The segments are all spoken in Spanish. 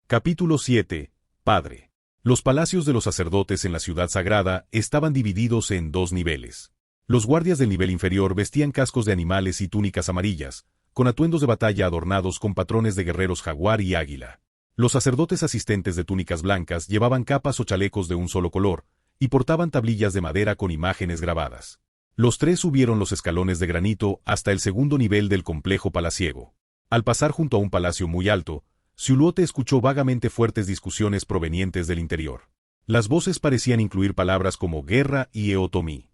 Capítulo 7. Padre. Los palacios de los sacerdotes en la ciudad sagrada estaban divididos en dos niveles. Los guardias del nivel inferior vestían cascos de animales y túnicas amarillas, con atuendos de batalla adornados con patrones de guerreros jaguar y águila. Los sacerdotes asistentes de túnicas blancas llevaban capas o chalecos de un solo color, y portaban tablillas de madera con imágenes grabadas. Los tres subieron los escalones de granito hasta el segundo nivel del complejo palaciego. Al pasar junto a un palacio muy alto, Xiulote escuchó vagamente fuertes discusiones provenientes del interior. Las voces parecían incluir palabras como guerra y eotomí.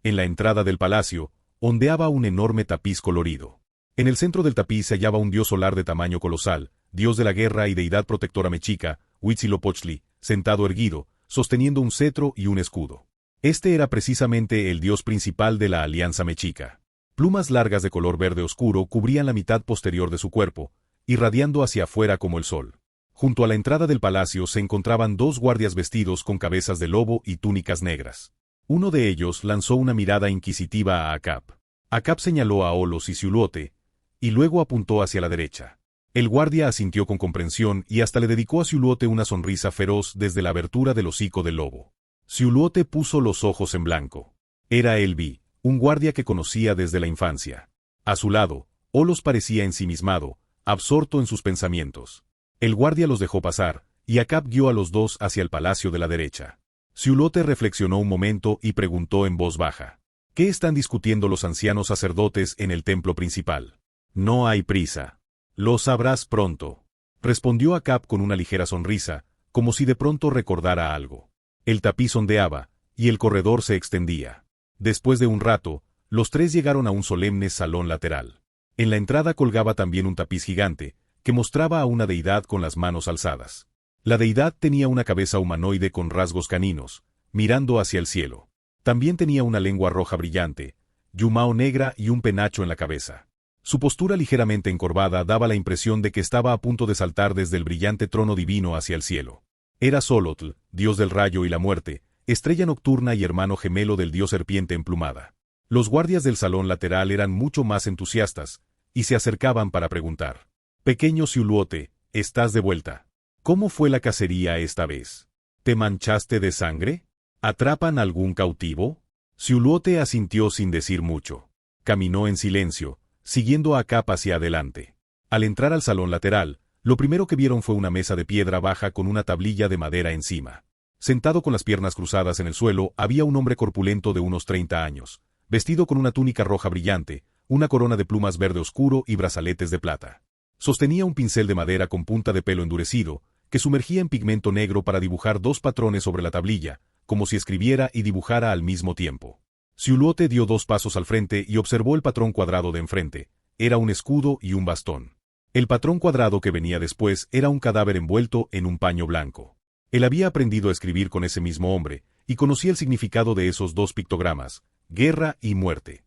En la entrada del palacio, ondeaba un enorme tapiz colorido. En el centro del tapiz se hallaba un dios solar de tamaño colosal, dios de la guerra y deidad protectora mexica, Huitzilopochtli, sentado erguido, sosteniendo un cetro y un escudo. Este era precisamente el dios principal de la alianza mexica. Plumas largas de color verde oscuro cubrían la mitad posterior de su cuerpo, irradiando hacia afuera como el sol. Junto a la entrada del palacio se encontraban dos guardias vestidos con cabezas de lobo y túnicas negras. Uno de ellos lanzó una mirada inquisitiva a Acab. Acab señaló a Olos y Xiulote, y luego apuntó hacia la derecha. El guardia asintió con comprensión y hasta le dedicó a Xiulote una sonrisa feroz desde la abertura del hocico del lobo. Xiulote puso los ojos en blanco. Era Elvi, un guardia que conocía desde la infancia. A su lado, Olos parecía ensimismado, absorto en sus pensamientos. El guardia los dejó pasar, y Acab guió a los dos hacia el palacio de la derecha. Xiulote reflexionó un momento y preguntó en voz baja: ¿Qué están discutiendo los ancianos sacerdotes en el templo principal? No hay prisa. Lo sabrás pronto, respondió Acab con una ligera sonrisa, como si de pronto recordara algo. El tapiz ondeaba, y el corredor se extendía. Después de un rato, los tres llegaron a un solemne salón lateral. En la entrada colgaba también un tapiz gigante, que mostraba a una deidad con las manos alzadas. La deidad tenía una cabeza humanoide con rasgos caninos, mirando hacia el cielo. También tenía una lengua roja brillante, yumao negra y un penacho en la cabeza. Su postura ligeramente encorvada daba la impresión de que estaba a punto de saltar desde el brillante trono divino hacia el cielo. Era Xolotl, dios del rayo y la muerte, estrella nocturna y hermano gemelo del dios serpiente emplumada. Los guardias del salón lateral eran mucho más entusiastas, y se acercaban para preguntar: «Pequeño Xiulote, ¿estás de vuelta? ¿Cómo fue la cacería esta vez? ¿Te manchaste de sangre? ¿Atrapan algún cautivo?» Xiulote asintió sin decir mucho. Caminó en silencio, siguiendo a Acab hacia adelante. Al entrar al salón lateral, lo primero que vieron fue una mesa de piedra baja con una tablilla de madera encima. Sentado con las piernas cruzadas en el suelo había un hombre corpulento de unos 30 años, vestido con una túnica roja brillante, una corona de plumas verde oscuro y brazaletes de plata. Sostenía un pincel de madera con punta de pelo endurecido, que sumergía en pigmento negro para dibujar dos patrones sobre la tablilla, como si escribiera y dibujara al mismo tiempo. Xiulote dio 2 pasos al frente y observó el patrón cuadrado de enfrente. Era un escudo y un bastón. El patrón cuadrado que venía después era un cadáver envuelto en un paño blanco. Él había aprendido a escribir con ese mismo hombre, y conocía el significado de esos 2 pictogramas: guerra y muerte.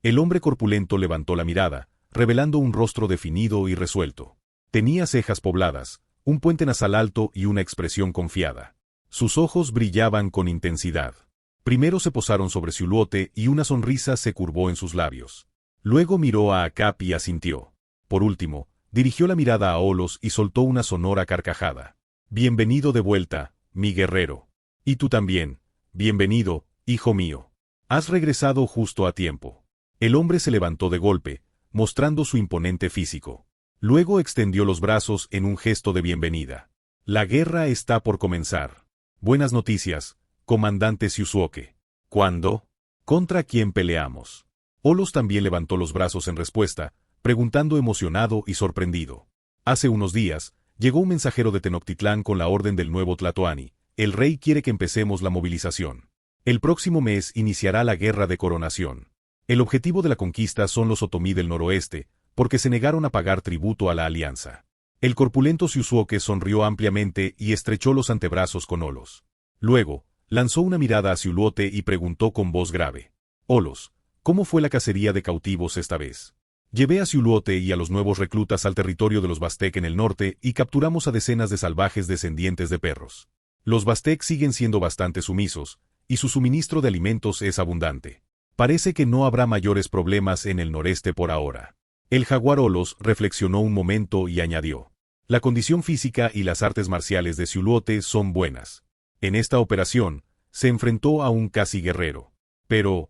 El hombre corpulento levantó la mirada, revelando un rostro definido y resuelto. Tenía cejas pobladas, un puente nasal alto y una expresión confiada. Sus ojos brillaban con intensidad. Primero se posaron sobre Xiulote y una sonrisa se curvó en sus labios. Luego miró a Acab y asintió. Por último, dirigió la mirada a Olos y soltó una sonora carcajada. «Bienvenido de vuelta, mi guerrero. Y tú también, bienvenido, hijo mío. Has regresado justo a tiempo». El hombre se levantó de golpe, mostrando su imponente físico. Luego extendió los brazos en un gesto de bienvenida. «La guerra está por comenzar. Buenas noticias, comandante Xiusuoque». «¿Cuándo? ¿Contra quién peleamos?» Olos también levantó los brazos en respuesta, preguntando emocionado y sorprendido. «Hace unos días, llegó un mensajero de Tenochtitlán con la orden del nuevo Tlatoani. El rey quiere que empecemos la movilización. El próximo mes iniciará la guerra de coronación. El objetivo de la conquista son los otomí del noroeste, porque se negaron a pagar tributo a la alianza». El corpulento Xiusuoque sonrió ampliamente y estrechó los antebrazos con Olos. Luego, lanzó una mirada a Xiulote y preguntó con voz grave: «Olos, ¿cómo fue la cacería de cautivos esta vez?» «Llevé a Xiulote y a los nuevos reclutas al territorio de los Bastek en el norte y capturamos a decenas de salvajes descendientes de perros. Los Bastek siguen siendo bastante sumisos, y su suministro de alimentos es abundante. Parece que no habrá mayores problemas en el noreste por ahora». El jaguar Olos reflexionó un momento y añadió: La condición física y las artes marciales de Xiuluote son buenas. En esta operación, se enfrentó a un casi guerrero. Pero,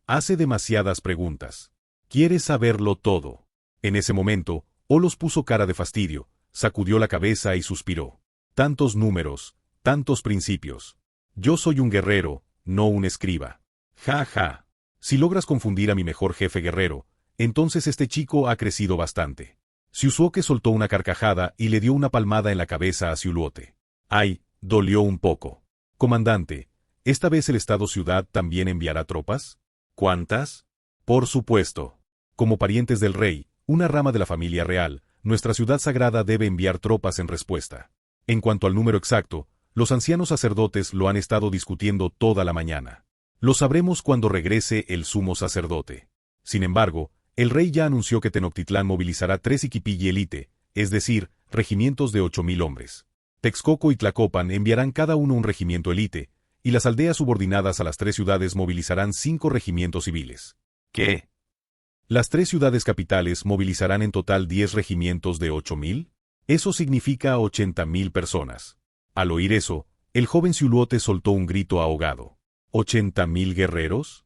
hace demasiadas preguntas. Quiere saberlo todo. En ese momento, Olos puso cara de fastidio, sacudió la cabeza y suspiró. Tantos números, tantos principios. Yo soy un guerrero, no un escriba. Ja, ja. Si logras confundir a mi mejor jefe guerrero, entonces este chico ha crecido bastante. Xiuzuoke soltó una carcajada y le dio una palmada en la cabeza a Xiuluote. ¡Ay! Dolió un poco. Comandante, ¿esta vez el Estado-Ciudad también enviará tropas? ¿Cuántas? Por supuesto. Como parientes del rey, una rama de la familia real, nuestra ciudad sagrada debe enviar tropas en respuesta. En cuanto al número exacto, los ancianos sacerdotes lo han estado discutiendo toda la mañana. Lo sabremos cuando regrese el sumo sacerdote. Sin embargo, el rey ya anunció que Tenochtitlán movilizará 3 Iquipilli Elite, es decir, regimientos de 8,000 hombres. Texcoco y Tlacopan enviarán cada uno un regimiento elite, y las aldeas subordinadas a las 3 ciudades movilizarán 5 regimientos civiles. ¿Qué? ¿Las 3 ciudades capitales movilizarán en total 10 regimientos de 8,000? Eso significa 80,000 personas. Al oír eso, el joven Xiuluote soltó un grito ahogado. ¿80,000 guerreros?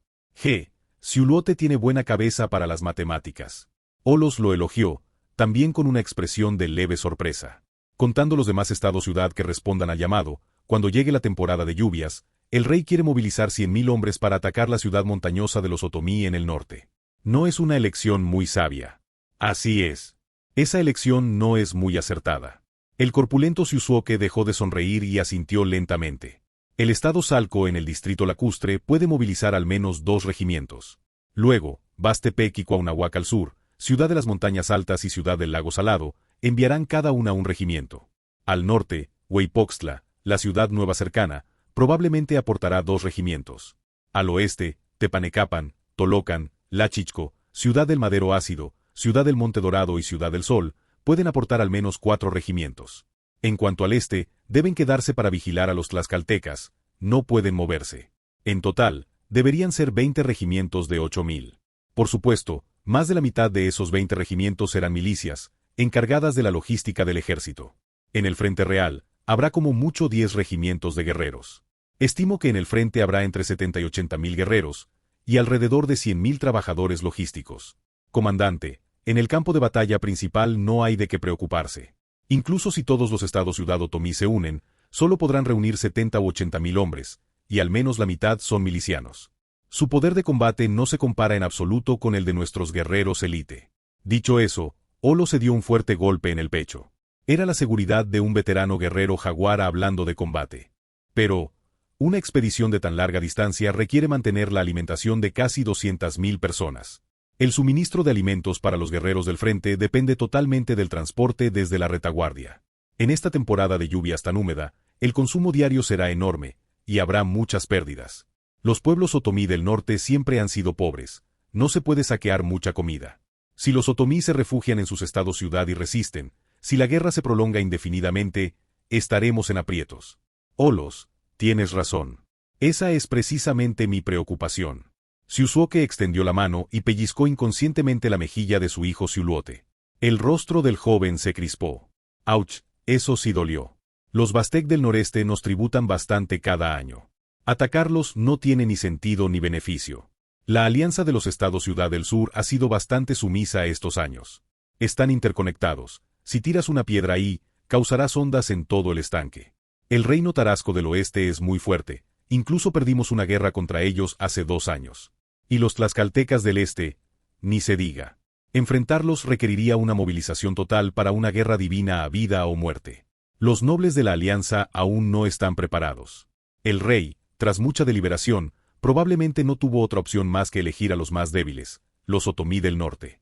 Xiuluote tiene buena cabeza para las matemáticas. Olos lo elogió, también con una expresión de leve sorpresa. Contando los demás estados-ciudad que respondan al llamado, cuando llegue la temporada de lluvias, el rey quiere movilizar 100,000 hombres para atacar la ciudad montañosa de los otomí en el norte. No es una elección muy sabia. Así es. Esa elección no es muy acertada. El corpulento Xiuzuoque dejó de sonreír y asintió lentamente. El estado Salco en el distrito lacustre puede movilizar al menos 2 regimientos. Luego, Bastepec y Cuauhnahuac al sur, ciudad de las montañas altas y ciudad del lago Salado, enviarán cada una un regimiento. Al norte, Hueypoxtla, la ciudad nueva cercana, probablemente aportará 2 regimientos. Al oeste, Tepanecapan, Tolocan, Lachichco, ciudad del Madero Ácido, ciudad del Monte Dorado y ciudad del Sol, pueden aportar al menos 4 regimientos. En cuanto al este, deben quedarse para vigilar a los tlaxcaltecas, no pueden moverse. En total, deberían ser 20 regimientos de 8,000. Por supuesto, más de la mitad de esos 20 regimientos serán milicias, encargadas de la logística del ejército. En el frente real, habrá como mucho 10 regimientos de guerreros. Estimo que en el frente habrá entre 70 y 80,000 guerreros, y alrededor de 100,000 trabajadores logísticos. Comandante, en el campo de batalla principal no hay de qué preocuparse. Incluso si todos los estados-ciudad otomí se unen, solo podrán reunir 70 u 80,000 hombres, y al menos la mitad son milicianos. Su poder de combate no se compara en absoluto con el de nuestros guerreros élite. Dicho eso, Olo se dio un fuerte golpe en el pecho. Era la seguridad de un veterano guerrero jaguar hablando de combate. Pero, una expedición de tan larga distancia requiere mantener la alimentación de casi 200,000 personas. El suministro de alimentos para los guerreros del frente depende totalmente del transporte desde la retaguardia. En esta temporada de lluvias tan húmeda, el consumo diario será enorme, y habrá muchas pérdidas. Los pueblos otomí del norte siempre han sido pobres, no se puede saquear mucha comida. Si los otomí se refugian en sus estados-ciudad y resisten, si la guerra se prolonga indefinidamente, estaremos en aprietos. Olos, tienes razón. Esa es precisamente mi preocupación. Xiuzuoque extendió la mano y pellizcó inconscientemente la mejilla de su hijo Xiuluote. El rostro del joven se crispó. ¡Auch! Eso sí dolió. Los Bastec del noreste nos tributan bastante cada año. Atacarlos no tiene ni sentido ni beneficio. La alianza de los estados-ciudad del sur ha sido bastante sumisa estos años. Están interconectados. Si tiras una piedra ahí, causarás ondas en todo el estanque. El reino tarasco del oeste es muy fuerte. Incluso perdimos una guerra contra ellos hace 2 años. Y los tlaxcaltecas del este, ni se diga. Enfrentarlos requeriría una movilización total para una guerra divina a vida o muerte. Los nobles de la alianza aún no están preparados. El rey, tras mucha deliberación, probablemente no tuvo otra opción más que elegir a los más débiles, los otomí del norte.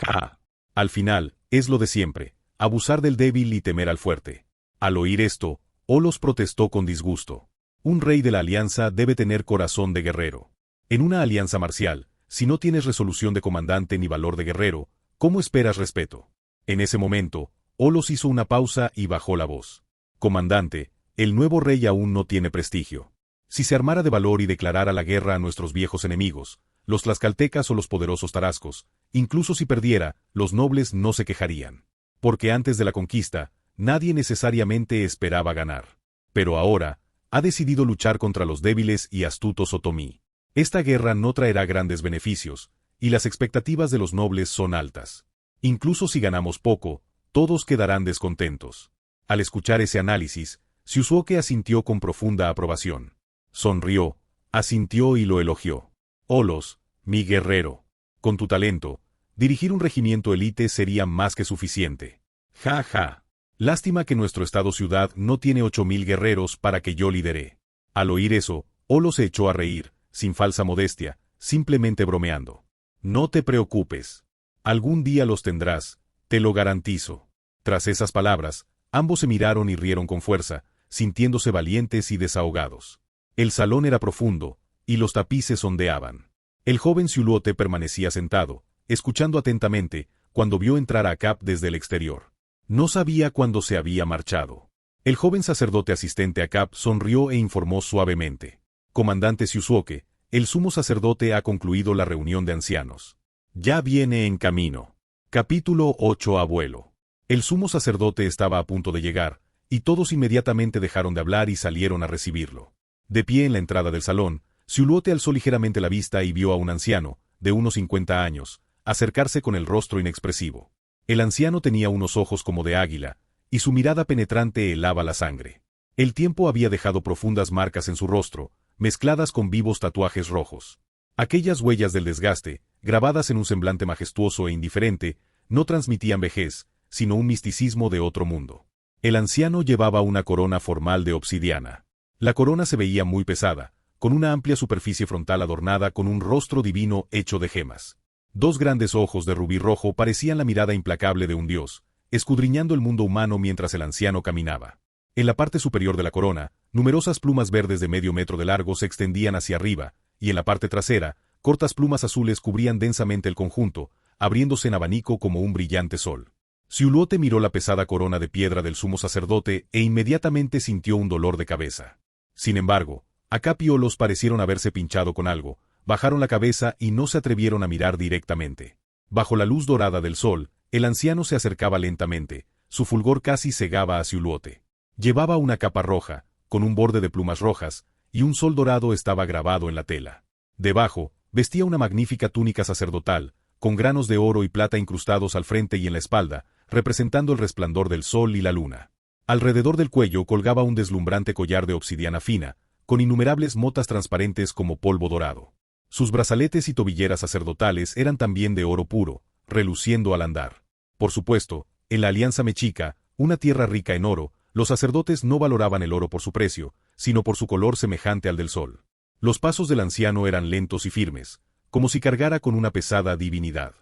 ¡Ja! Al final, es lo de siempre, abusar del débil y temer al fuerte. Al oír esto, Olos protestó con disgusto. Un rey de la alianza debe tener corazón de guerrero. En una alianza marcial, si no tienes resolución de comandante ni valor de guerrero, ¿cómo esperas respeto? En ese momento, Olos hizo una pausa y bajó la voz. Comandante, el nuevo rey aún no tiene prestigio. Si se armara de valor y declarara la guerra a nuestros viejos enemigos, los tlaxcaltecas o los poderosos tarascos, incluso si perdiera, los nobles no se quejarían. porque antes de la conquista, nadie necesariamente esperaba ganar. Pero ahora, ha decidido luchar contra los débiles y astutos otomí. Esta guerra no traerá grandes beneficios, y las expectativas de los nobles son altas. Incluso si ganamos poco, todos quedarán descontentos. Al escuchar ese análisis, Xiuzuoque asintió con profunda aprobación. Sonrió, asintió y lo elogió. Olos, mi guerrero. Con tu talento, dirigir un regimiento élite sería más que suficiente. Ja, ja. Lástima que nuestro estado-ciudad no tiene 8000 guerreros para que yo lidere. Al oír eso, Olo se echó a reír, sin falsa modestia, simplemente bromeando. No te preocupes. Algún día los tendrás, te lo garantizo. Tras esas palabras, ambos se miraron y rieron con fuerza, sintiéndose valientes y desahogados. El salón era profundo, y los tapices ondeaban. El joven Xiulote permanecía sentado, escuchando atentamente, cuando vio entrar a Cap desde el exterior. No sabía cuándo se había marchado. El joven sacerdote asistente a Cap sonrió e informó suavemente. Comandante Xiuzuoque, el sumo sacerdote ha concluido la reunión de ancianos. Ya viene en camino. Capítulo 8. Abuelo. El sumo sacerdote estaba a punto de llegar, y todos inmediatamente dejaron de hablar y salieron a recibirlo. De pie en la entrada del salón, Xiulote alzó ligeramente la vista y vio a un anciano, de unos 50 años, acercarse con el rostro inexpresivo. El anciano tenía unos ojos como de águila, y su mirada penetrante helaba la sangre. El tiempo había dejado profundas marcas en su rostro, mezcladas con vivos tatuajes rojos. Aquellas huellas del desgaste, grabadas en un semblante majestuoso e indiferente, no transmitían vejez, sino un misticismo de otro mundo. El anciano llevaba una corona formal de obsidiana. La corona se veía muy pesada, con una amplia superficie frontal adornada con un rostro divino hecho de gemas. Dos grandes ojos de rubí rojo parecían la mirada implacable de un dios, escudriñando el mundo humano mientras el anciano caminaba. En la parte superior de la corona, numerosas plumas verdes de medio metro de largo se extendían hacia arriba, y en la parte trasera, cortas plumas azules cubrían densamente el conjunto, abriéndose en abanico como un brillante sol. Xiulote miró la pesada corona de piedra del sumo sacerdote e inmediatamente sintió un dolor de cabeza. Sin embargo, Acap y Olos parecieron haberse pinchado con algo, bajaron la cabeza y no se atrevieron a mirar directamente. Bajo la luz dorada del sol, el anciano se acercaba lentamente, su fulgor casi cegaba a Xiulote. Llevaba una capa roja, con un borde de plumas rojas, y un sol dorado estaba grabado en la tela. Debajo, vestía una magnífica túnica sacerdotal, con granos de oro y plata incrustados al frente y en la espalda, representando el resplandor del sol y la luna. Alrededor del cuello colgaba un deslumbrante collar de obsidiana fina, con innumerables motas transparentes como polvo dorado. Sus brazaletes y tobilleras sacerdotales eran también de oro puro, reluciendo al andar. Por supuesto, en la Alianza Mexica, una tierra rica en oro, los sacerdotes no valoraban el oro por su precio, sino por su color semejante al del sol. Los pasos del anciano eran lentos y firmes, como si cargara con una pesada divinidad.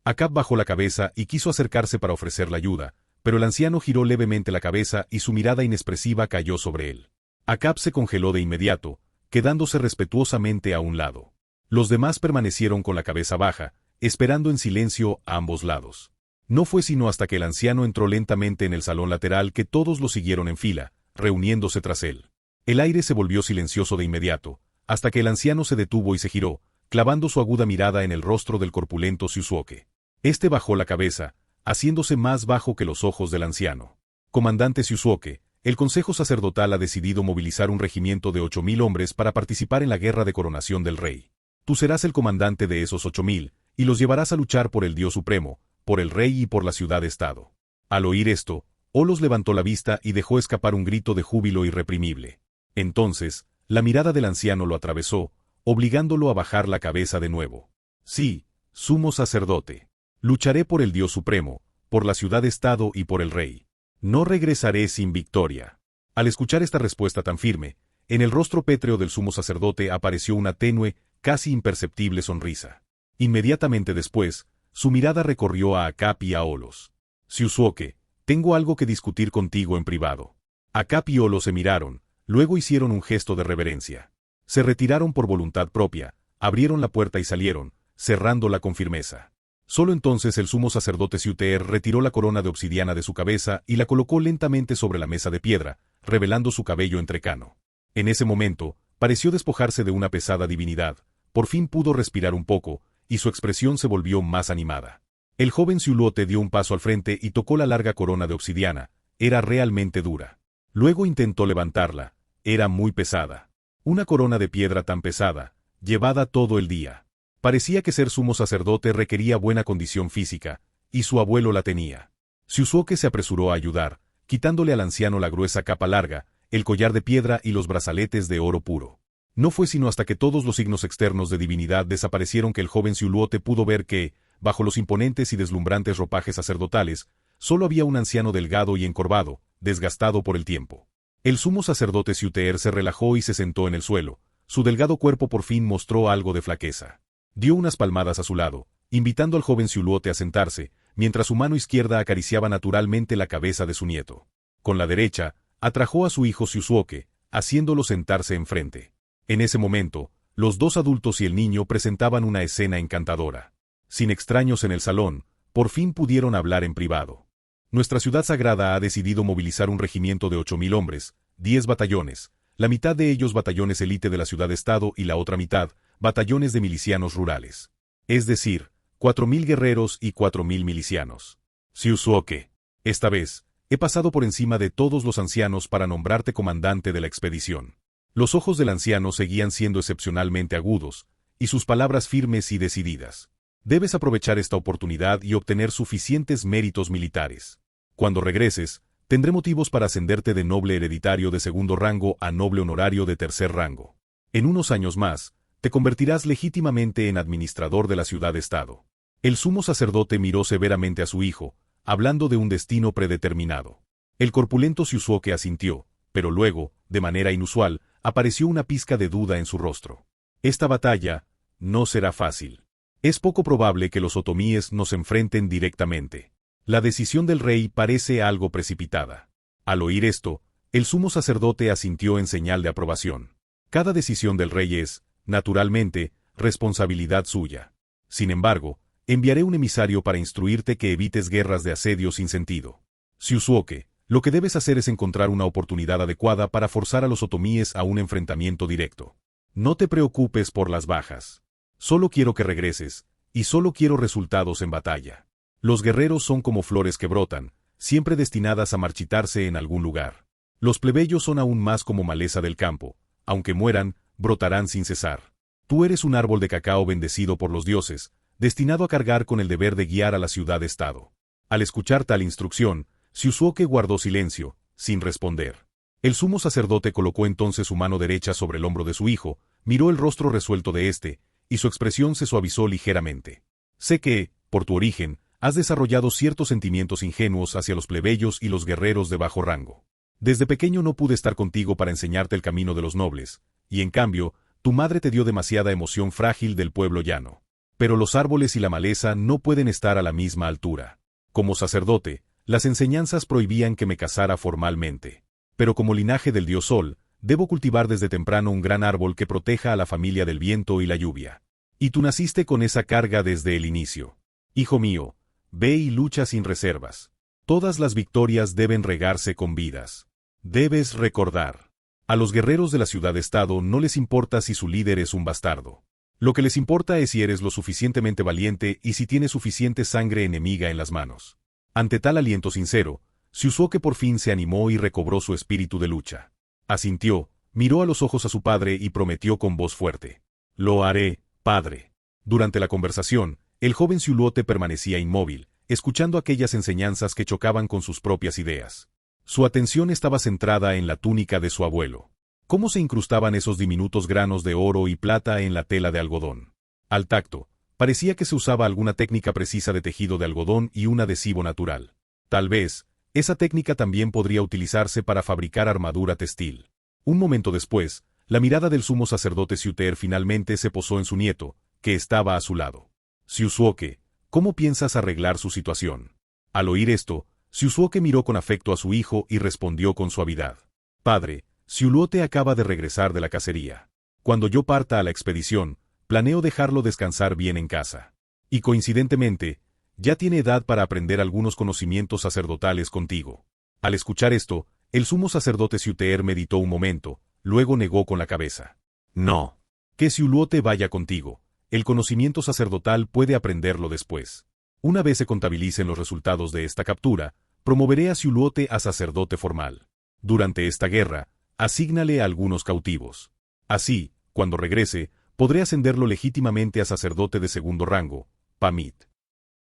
Acap bajó la cabeza y quiso acercarse para ofrecerle ayuda, pero el anciano giró levemente la cabeza y su mirada inexpresiva cayó sobre él. Acap se congeló de inmediato, quedándose respetuosamente a un lado. Los demás permanecieron con la cabeza baja, esperando en silencio a ambos lados. No fue sino hasta que el anciano entró lentamente en el salón lateral que todos lo siguieron en fila, reuniéndose tras él. El aire se volvió silencioso de inmediato, hasta que el anciano se detuvo y se giró, clavando su aguda mirada en el rostro del corpulento Xiuzuoque. Este bajó la cabeza, haciéndose más bajo que los ojos del anciano. Comandante Xiuzuoque, el Consejo Sacerdotal ha decidido movilizar un regimiento de 8000 hombres para participar en la guerra de coronación del rey. Tú serás el comandante de esos 8000, y los llevarás a luchar por el Dios Supremo, por el rey y por la ciudad-estado. Al oír esto, Olos levantó la vista y dejó escapar un grito de júbilo irreprimible. Entonces, la mirada del anciano lo atravesó, obligándolo a bajar la cabeza de nuevo. Sí, sumo sacerdote. Lucharé por el Dios Supremo, por la ciudad-estado y por el rey. No regresaré sin victoria. Al escuchar esta respuesta tan firme, en el rostro pétreo del sumo sacerdote apareció una tenue, casi imperceptible sonrisa. Inmediatamente después, su mirada recorrió a Acap y a Olos. Xiuzuoque, tengo algo que discutir contigo en privado. Acap y Olos se miraron, luego hicieron un gesto de reverencia. Se retiraron por voluntad propia, abrieron la puerta y salieron, cerrándola con firmeza. Solo entonces el sumo sacerdote Xiuteer retiró la corona de obsidiana de su cabeza y la colocó lentamente sobre la mesa de piedra, revelando su cabello entrecano. En ese momento, pareció despojarse de una pesada divinidad, por fin pudo respirar un poco, y su expresión se volvió más animada. El joven Siuluote dio un paso al frente y tocó la larga corona de obsidiana. Era realmente dura. Luego intentó levantarla. Era muy pesada. Una corona de piedra tan pesada, llevada todo el día. Parecía que ser sumo sacerdote requería buena condición física, y su abuelo la tenía. Siusuke se apresuró a ayudar, quitándole al anciano la gruesa capa larga, el collar de piedra y los brazaletes de oro puro. No fue sino hasta que todos los signos externos de divinidad desaparecieron que el joven Siuluote pudo ver que, bajo los imponentes y deslumbrantes ropajes sacerdotales, solo había un anciano delgado y encorvado, desgastado por el tiempo. El sumo sacerdote Siuteer se relajó y se sentó en el suelo. Su delgado cuerpo por fin mostró algo de flaqueza. Dio unas palmadas a su lado, invitando al joven Siuluote a sentarse, mientras su mano izquierda acariciaba naturalmente la cabeza de su nieto. Con la derecha, atrajo a su hijo Siusuke, haciéndolo sentarse enfrente. En ese momento, los dos adultos y el niño presentaban una escena encantadora. Sin extraños en el salón, por fin pudieron hablar en privado. Nuestra ciudad sagrada ha decidido movilizar un regimiento de 8.000 hombres, 10 batallones, la mitad de ellos batallones élite de la ciudad-estado y la otra mitad, batallones de milicianos rurales. Es decir, 4.000 guerreros y 4.000 milicianos. Siusuke, esta vez, he pasado por encima de todos los ancianos para nombrarte comandante de la expedición. Los ojos del anciano seguían siendo excepcionalmente agudos, y sus palabras firmes y decididas. Debes aprovechar esta oportunidad y obtener suficientes méritos militares. Cuando regreses, tendré motivos para ascenderte de noble hereditario de segundo rango a noble honorario de tercer rango. En unos años más, te convertirás legítimamente en administrador de la ciudad-estado. El sumo sacerdote miró severamente a su hijo, hablando de un destino predeterminado. El corpulento Siusuke asintió, pero luego, de manera inusual, apareció una pizca de duda en su rostro. Esta batalla no será fácil. Es poco probable que los otomíes nos enfrenten directamente. La decisión del rey parece algo precipitada. Al oír esto, el sumo sacerdote asintió en señal de aprobación. Cada decisión del rey es, naturalmente, responsabilidad suya. Sin embargo, enviaré un emisario para instruirte que evites guerras de asedio sin sentido. Siusuke, lo que debes hacer es encontrar una oportunidad adecuada para forzar a los otomíes a un enfrentamiento directo. No te preocupes por las bajas. Solo quiero que regreses, y solo quiero resultados en batalla. Los guerreros son como flores que brotan, siempre destinadas a marchitarse en algún lugar. Los plebeyos son aún más como maleza del campo, aunque mueran, brotarán sin cesar. Tú eres un árbol de cacao bendecido por los dioses, destinado a cargar con el deber de guiar a la ciudad-estado. Al escuchar tal instrucción, Siusuke guardó silencio, sin responder. El sumo sacerdote colocó entonces su mano derecha sobre el hombro de su hijo, miró el rostro resuelto de éste, y su expresión se suavizó ligeramente. Sé que, por tu origen, has desarrollado ciertos sentimientos ingenuos hacia los plebeyos y los guerreros de bajo rango. Desde pequeño no pude estar contigo para enseñarte el camino de los nobles, y en cambio, tu madre te dio demasiada emoción frágil del pueblo llano. Pero los árboles y la maleza no pueden estar a la misma altura. Como sacerdote, las enseñanzas prohibían que me casara formalmente. Pero como linaje del dios Sol, debo cultivar desde temprano un gran árbol que proteja a la familia del viento y la lluvia. Y tú naciste con esa carga desde el inicio. Hijo mío, ve y lucha sin reservas. Todas las victorias deben regarse con vidas. Debes recordar. A los guerreros de la ciudad-estado no les importa si su líder es un bastardo. Lo que les importa es si eres lo suficientemente valiente y si tienes suficiente sangre enemiga en las manos. Ante tal aliento sincero, Siusuke por fin se animó y recobró su espíritu de lucha. Asintió, miró a los ojos a su padre y prometió con voz fuerte. Lo haré, padre. Durante la conversación, el joven Siuluote permanecía inmóvil, escuchando aquellas enseñanzas que chocaban con sus propias ideas. Su atención estaba centrada en la túnica de su abuelo. ¿Cómo se incrustaban esos diminutos granos de oro y plata en la tela de algodón? Al tacto, parecía que se usaba alguna técnica precisa de tejido de algodón y un adhesivo natural. Tal vez, esa técnica también podría utilizarse para fabricar armadura textil. Un momento después, la mirada del sumo sacerdote Siuteer finalmente se posó en su nieto, que estaba a su lado. Siusuke, ¿cómo piensas arreglar su situación? Al oír esto, Siusuke miró con afecto a su hijo y respondió con suavidad. Padre, Siuluote acaba de regresar de la cacería. Cuando yo parta a la expedición, planeo dejarlo descansar bien en casa. Y coincidentemente, ya tiene edad para aprender algunos conocimientos sacerdotales contigo. Al escuchar esto, el sumo sacerdote Siuteer meditó un momento, luego negó con la cabeza. No. Que Siuluote vaya contigo. El conocimiento sacerdotal puede aprenderlo después. Una vez se contabilicen los resultados de esta captura, promoveré a Siuluote a sacerdote formal. Durante esta guerra, asígnale a algunos cautivos. Así, cuando regrese, podré ascenderlo legítimamente a sacerdote de segundo rango, Pamit.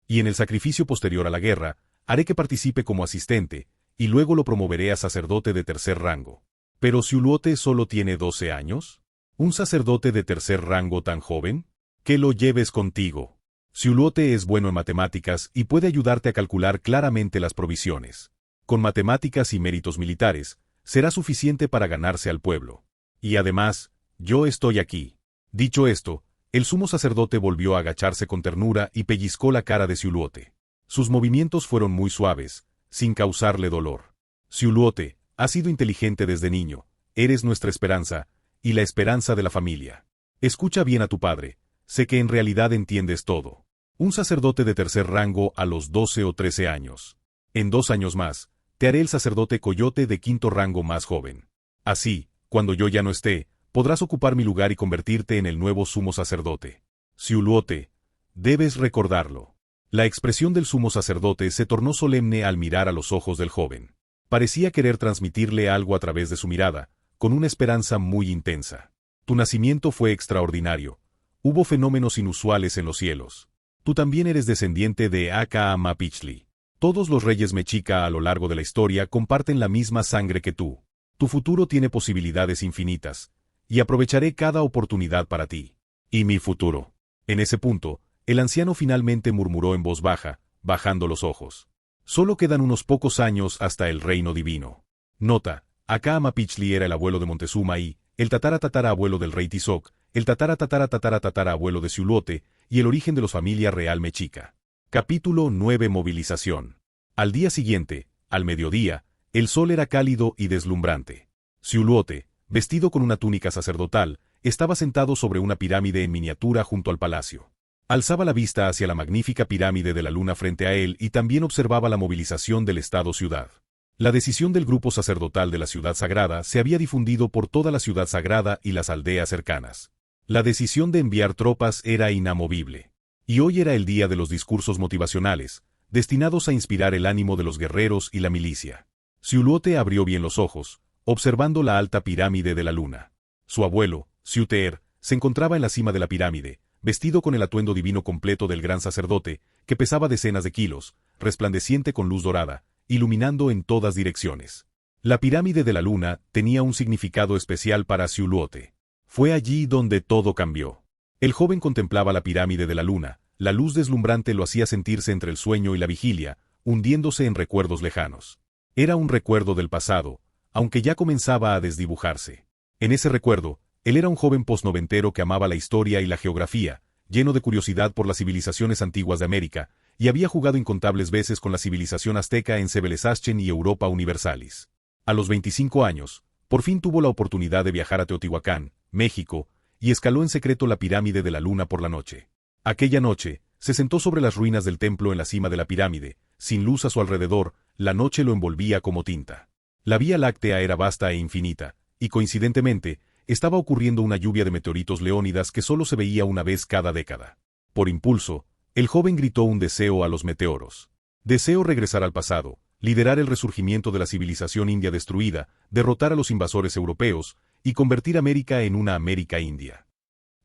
Y en el sacrificio posterior a la guerra, haré que participe como asistente, y luego lo promoveré a sacerdote de tercer rango. ¿Pero Siuluote solo tiene 12 años? ¿Un sacerdote de tercer rango tan joven? Que lo lleves contigo. Siuluote es bueno en matemáticas y puede ayudarte a calcular claramente las provisiones. Con matemáticas y méritos militares, será suficiente para ganarse al pueblo. Y además, yo estoy aquí. Dicho esto, el sumo sacerdote volvió a agacharse con ternura y pellizcó la cara de Siuluote. Sus movimientos fueron muy suaves, sin causarle dolor. Siuluote, has sido inteligente desde niño, eres nuestra esperanza, y la esperanza de la familia. Escucha bien a tu padre, sé que en realidad entiendes todo. Un sacerdote de tercer rango a los 12 o 13 años. En 2 años más, te haré el sacerdote coyote de quinto rango más joven. Así, cuando yo ya no esté, podrás ocupar mi lugar y convertirte en el nuevo sumo sacerdote. Siuluote, debes recordarlo. La expresión del sumo sacerdote se tornó solemne al mirar a los ojos del joven. Parecía querer transmitirle algo a través de su mirada, con una esperanza muy intensa. Tu nacimiento fue extraordinario. Hubo fenómenos inusuales en los cielos. Tú también eres descendiente de Akamapichli. Todos los reyes mexica a lo largo de la historia comparten la misma sangre que tú. Tu futuro tiene posibilidades infinitas, y aprovecharé cada oportunidad para ti. ¿Y mi futuro? En ese punto, el anciano finalmente murmuró en voz baja, bajando los ojos. Solo quedan unos pocos años hasta el reino divino. Nota, Akamapichli era el abuelo de Montezuma y, el tatara-tatara-abuelo del rey Tizoc, el tatara-tatara-tatara-tatara-abuelo de Siuluote, y el origen de la familia real mexica. Capítulo 9. Movilización. Al día siguiente, al mediodía, el sol era cálido y deslumbrante. Siuluote, vestido con una túnica sacerdotal, estaba sentado sobre una pirámide en miniatura junto al palacio. Alzaba la vista hacia la magnífica pirámide de la luna frente a él y también observaba la movilización del Estado-ciudad. La decisión del grupo sacerdotal de la ciudad sagrada se había difundido por toda la ciudad sagrada y las aldeas cercanas. La decisión de enviar tropas era inamovible. Y hoy era el día de los discursos motivacionales, destinados a inspirar el ánimo de los guerreros y la milicia. Siuluote abrió bien los ojos, observando la alta pirámide de la luna. Su abuelo, Siuteer, se encontraba en la cima de la pirámide, vestido con el atuendo divino completo del gran sacerdote, que pesaba decenas de kilos, resplandeciente con luz dorada, iluminando en todas direcciones. La pirámide de la luna tenía un significado especial para Siuluote. Fue allí donde todo cambió. El joven contemplaba la pirámide de la luna, la luz deslumbrante lo hacía sentirse entre el sueño y la vigilia, hundiéndose en recuerdos lejanos. Era un recuerdo del pasado, aunque ya comenzaba a desdibujarse. En ese recuerdo, él era un joven posnoventero que amaba la historia y la geografía, lleno de curiosidad por las civilizaciones antiguas de América, y había jugado incontables veces con la civilización azteca en Sebelesazchen y Europa Universalis. A los 25 años, por fin tuvo la oportunidad de viajar a Teotihuacán, México, y escaló en secreto la pirámide de la luna por la noche. Aquella noche, se sentó sobre las ruinas del templo en la cima de la pirámide, sin luz a su alrededor, la noche lo envolvía como tinta. La Vía Láctea era vasta e infinita, y coincidentemente, estaba ocurriendo una lluvia de meteoritos leónidas que solo se veía una vez cada década. Por impulso, el joven gritó un deseo a los meteoros. Deseo regresar al pasado, liderar el resurgimiento de la civilización india destruida, derrotar a los invasores europeos, y convertir América en una América India.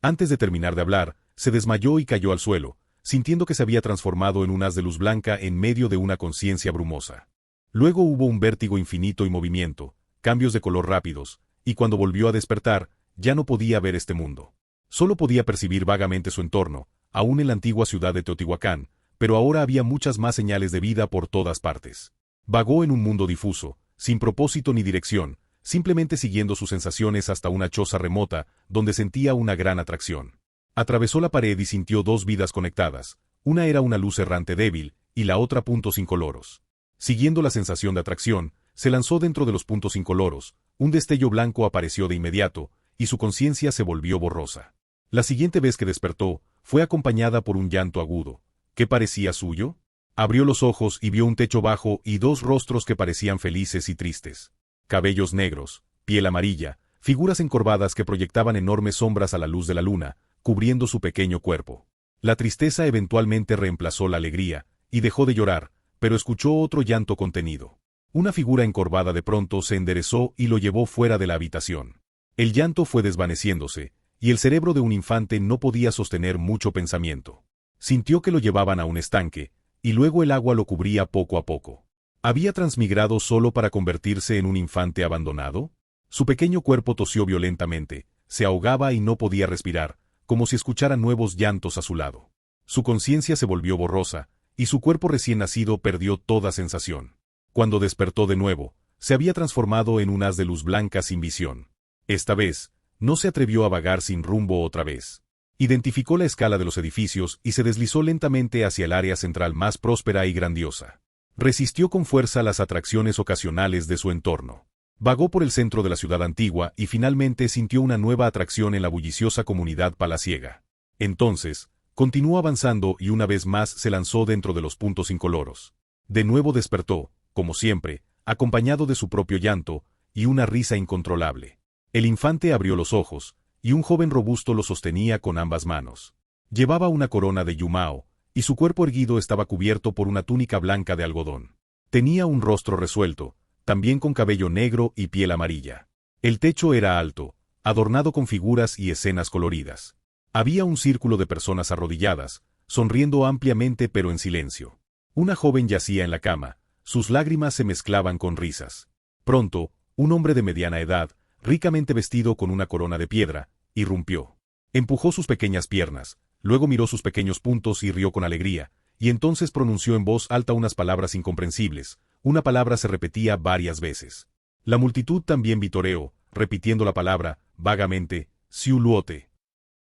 Antes de terminar de hablar, se desmayó y cayó al suelo, sintiendo que se había transformado en un haz de luz blanca en medio de una conciencia brumosa. Luego hubo un vértigo infinito y movimiento, cambios de color rápidos, y cuando volvió a despertar, ya no podía ver este mundo. Solo podía percibir vagamente su entorno, aún en la antigua ciudad de Teotihuacán, pero ahora había muchas más señales de vida por todas partes. Vagó en un mundo difuso, sin propósito ni dirección, simplemente siguiendo sus sensaciones hasta una choza remota, donde sentía una gran atracción. Atravesó la pared y sintió 2 vidas conectadas, una era una luz errante débil, y la otra puntos incoloros. Siguiendo la sensación de atracción, se lanzó dentro de los puntos incoloros, un destello blanco apareció de inmediato, y su conciencia se volvió borrosa. La siguiente vez que despertó, fue acompañada por un llanto agudo. ¿Qué parecía suyo? Abrió los ojos y vio un techo bajo y 2 rostros que parecían felices y tristes. Cabellos negros, piel amarilla, figuras encorvadas que proyectaban enormes sombras a la luz de la luna, cubriendo su pequeño cuerpo. La tristeza eventualmente reemplazó la alegría, y dejó de llorar, pero escuchó otro llanto contenido. Una figura encorvada de pronto se enderezó y lo llevó fuera de la habitación. El llanto fue desvaneciéndose, y el cerebro de un infante no podía sostener mucho pensamiento. Sintió que lo llevaban a un estanque, y luego el agua lo cubría poco a poco. ¿Había transmigrado solo para convertirse en un infante abandonado? Su pequeño cuerpo tosió violentamente, se ahogaba y no podía respirar, como si escuchara nuevos llantos a su lado. Su conciencia se volvió borrosa, y su cuerpo recién nacido perdió toda sensación. Cuando despertó de nuevo, se había transformado en un haz de luz blanca sin visión. Esta vez, no se atrevió a vagar sin rumbo otra vez. Identificó la escala de los edificios y se deslizó lentamente hacia el área central más próspera y grandiosa. Resistió con fuerza las atracciones ocasionales de su entorno. Vagó por el centro de la ciudad antigua y finalmente sintió una nueva atracción en la bulliciosa comunidad palaciega. Entonces, continuó avanzando y una vez más se lanzó dentro de los puntos incoloros. De nuevo despertó, como siempre, acompañado de su propio llanto y una risa incontrolable. El infante abrió los ojos, y un joven robusto lo sostenía con ambas manos. Llevaba una corona de yumao, y su cuerpo erguido estaba cubierto por una túnica blanca de algodón. Tenía un rostro resuelto, también con cabello negro y piel amarilla. El techo era alto, adornado con figuras y escenas coloridas. Había un círculo de personas arrodilladas, sonriendo ampliamente pero en silencio. Una joven yacía en la cama, sus lágrimas se mezclaban con risas. Pronto, un hombre de mediana edad, ricamente vestido con una corona de piedra, irrumpió. Empujó sus pequeñas piernas, luego miró sus pequeños puntos y rió con alegría, y entonces pronunció en voz alta unas palabras incomprensibles. Una palabra se repetía varias veces. La multitud también vitoreó, repitiendo la palabra, vagamente, Xiuluote.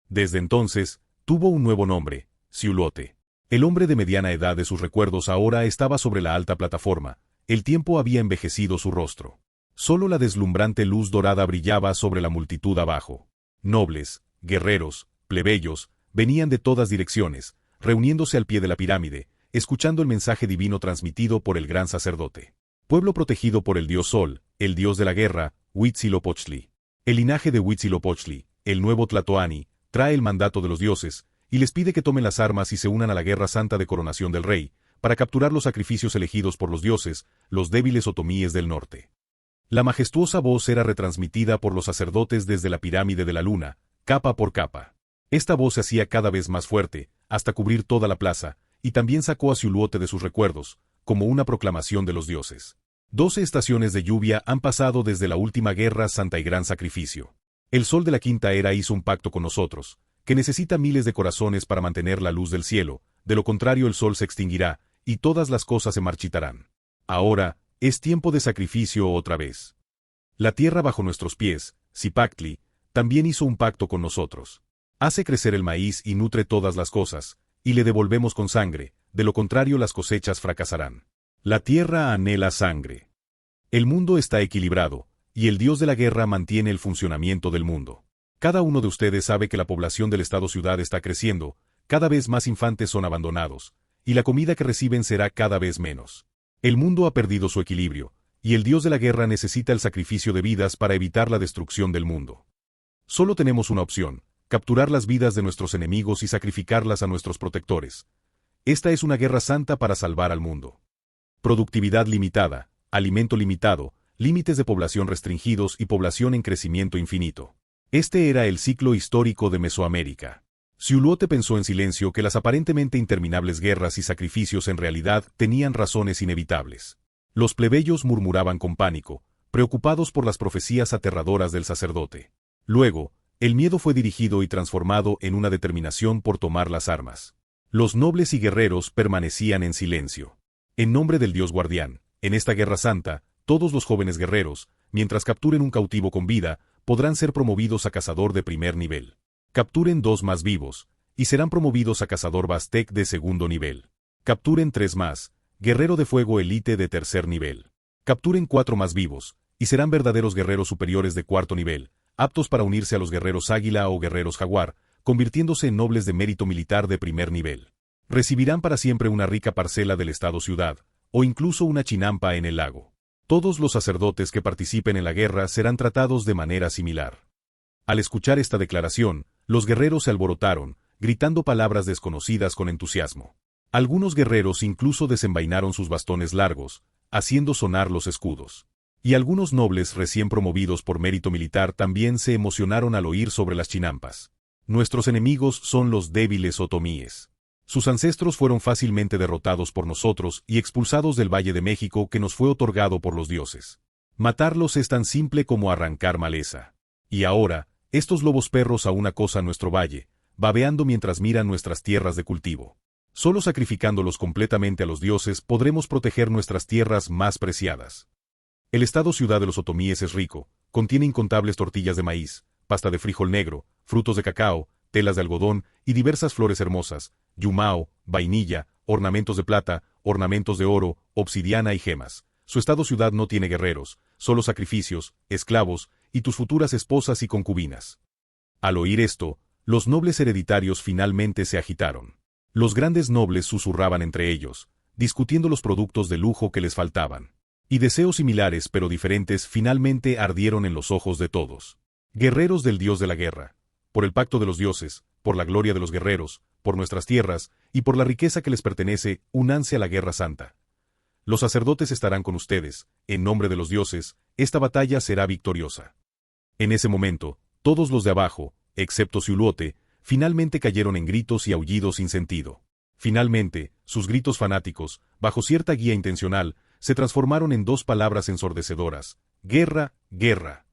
Desde entonces, tuvo un nuevo nombre, Xiuluote. El hombre de mediana edad de sus recuerdos ahora estaba sobre la alta plataforma. El tiempo había envejecido su rostro. Solo la deslumbrante luz dorada brillaba sobre la multitud abajo. Nobles, guerreros, plebeyos, venían de todas direcciones, reuniéndose al pie de la pirámide, escuchando el mensaje divino transmitido por el gran sacerdote. Pueblo protegido por el dios Sol, el dios de la guerra, Huitzilopochtli. El linaje de Huitzilopochtli, el nuevo Tlatoani, trae el mandato de los dioses, y les pide que tomen las armas y se unan a la guerra santa de coronación del rey, para capturar los sacrificios elegidos por los dioses, los débiles otomíes del norte. La majestuosa voz era retransmitida por los sacerdotes desde la pirámide de la luna, capa por capa. Esta voz se hacía cada vez más fuerte, hasta cubrir toda la plaza, y también sacó a Xiuluote de sus recuerdos, como una proclamación de los dioses. 12 estaciones de lluvia han pasado desde la última guerra santa y gran sacrificio. El sol de la quinta era hizo un pacto con nosotros, que necesita miles de corazones para mantener la luz del cielo, de lo contrario el sol se extinguirá, y todas las cosas se marchitarán. Ahora, es tiempo de sacrificio otra vez. La tierra bajo nuestros pies, Zipactli, también hizo un pacto con nosotros. Hace crecer el maíz y nutre todas las cosas, y le devolvemos con sangre, de lo contrario las cosechas fracasarán. La tierra anhela sangre. El mundo está equilibrado, y el dios de la guerra mantiene el funcionamiento del mundo. Cada uno de ustedes sabe que la población del estado-ciudad está creciendo, cada vez más infantes son abandonados, y la comida que reciben será cada vez menos. El mundo ha perdido su equilibrio, y el dios de la guerra necesita el sacrificio de vidas para evitar la destrucción del mundo. Solo tenemos una opción: capturar las vidas de nuestros enemigos y sacrificarlas a nuestros protectores. Esta es una guerra santa para salvar al mundo. Productividad limitada, alimento limitado, límites de población restringidos y población en crecimiento infinito. Este era el ciclo histórico de Mesoamérica. Xiuluote pensó en silencio que las aparentemente interminables guerras y sacrificios en realidad tenían razones inevitables. Los plebeyos murmuraban con pánico, preocupados por las profecías aterradoras del sacerdote. Luego, el miedo fue dirigido y transformado en una determinación por tomar las armas. Los nobles y guerreros permanecían en silencio. En nombre del Dios guardián, en esta guerra santa, todos los jóvenes guerreros, mientras capturen un cautivo con vida, podrán ser promovidos a cazador de primer nivel. Capturen 2 más vivos, y serán promovidos a cazador Bastec de segundo nivel. Capturen 3 más, guerrero de fuego elite de tercer nivel. Capturen 4 más vivos, y serán verdaderos guerreros superiores de cuarto nivel, aptos para unirse a los guerreros águila o guerreros jaguar, convirtiéndose en nobles de mérito militar de primer nivel. Recibirán para siempre una rica parcela del estado-ciudad, o incluso una chinampa en el lago. Todos los sacerdotes que participen en la guerra serán tratados de manera similar. Al escuchar esta declaración, los guerreros se alborotaron, gritando palabras desconocidas con entusiasmo. Algunos guerreros incluso desenvainaron sus bastones largos, haciendo sonar los escudos. Y algunos nobles recién promovidos por mérito militar también se emocionaron al oír sobre las chinampas. Nuestros enemigos son los débiles otomíes. Sus ancestros fueron fácilmente derrotados por nosotros y expulsados del Valle de México que nos fue otorgado por los dioses. Matarlos es tan simple como arrancar maleza. Y ahora, estos lobos perros aún acosan nuestro valle, babeando mientras miran nuestras tierras de cultivo. Solo sacrificándolos completamente a los dioses podremos proteger nuestras tierras más preciadas. El estado-ciudad de los otomíes es rico, contiene incontables tortillas de maíz, pasta de frijol negro, frutos de cacao, telas de algodón y diversas flores hermosas, yumao, vainilla, ornamentos de plata, ornamentos de oro, obsidiana y gemas. Su estado-ciudad no tiene guerreros, solo sacrificios, esclavos y tus futuras esposas y concubinas. Al oír esto, los nobles hereditarios finalmente se agitaron. Los grandes nobles susurraban entre ellos, discutiendo los productos de lujo que les faltaban. Y deseos similares pero diferentes finalmente ardieron en los ojos de todos. Guerreros del dios de la guerra, por el pacto de los dioses, por la gloria de los guerreros, por nuestras tierras y por la riqueza que les pertenece, únanse a la guerra santa. Los sacerdotes estarán con ustedes, en nombre de los dioses, esta batalla será victoriosa. En ese momento, todos los de abajo, excepto Xiulote, finalmente cayeron en gritos y aullidos sin sentido. Finalmente, sus gritos fanáticos, bajo cierta guía intencional, se transformaron en dos palabras ensordecedoras: guerra, guerra.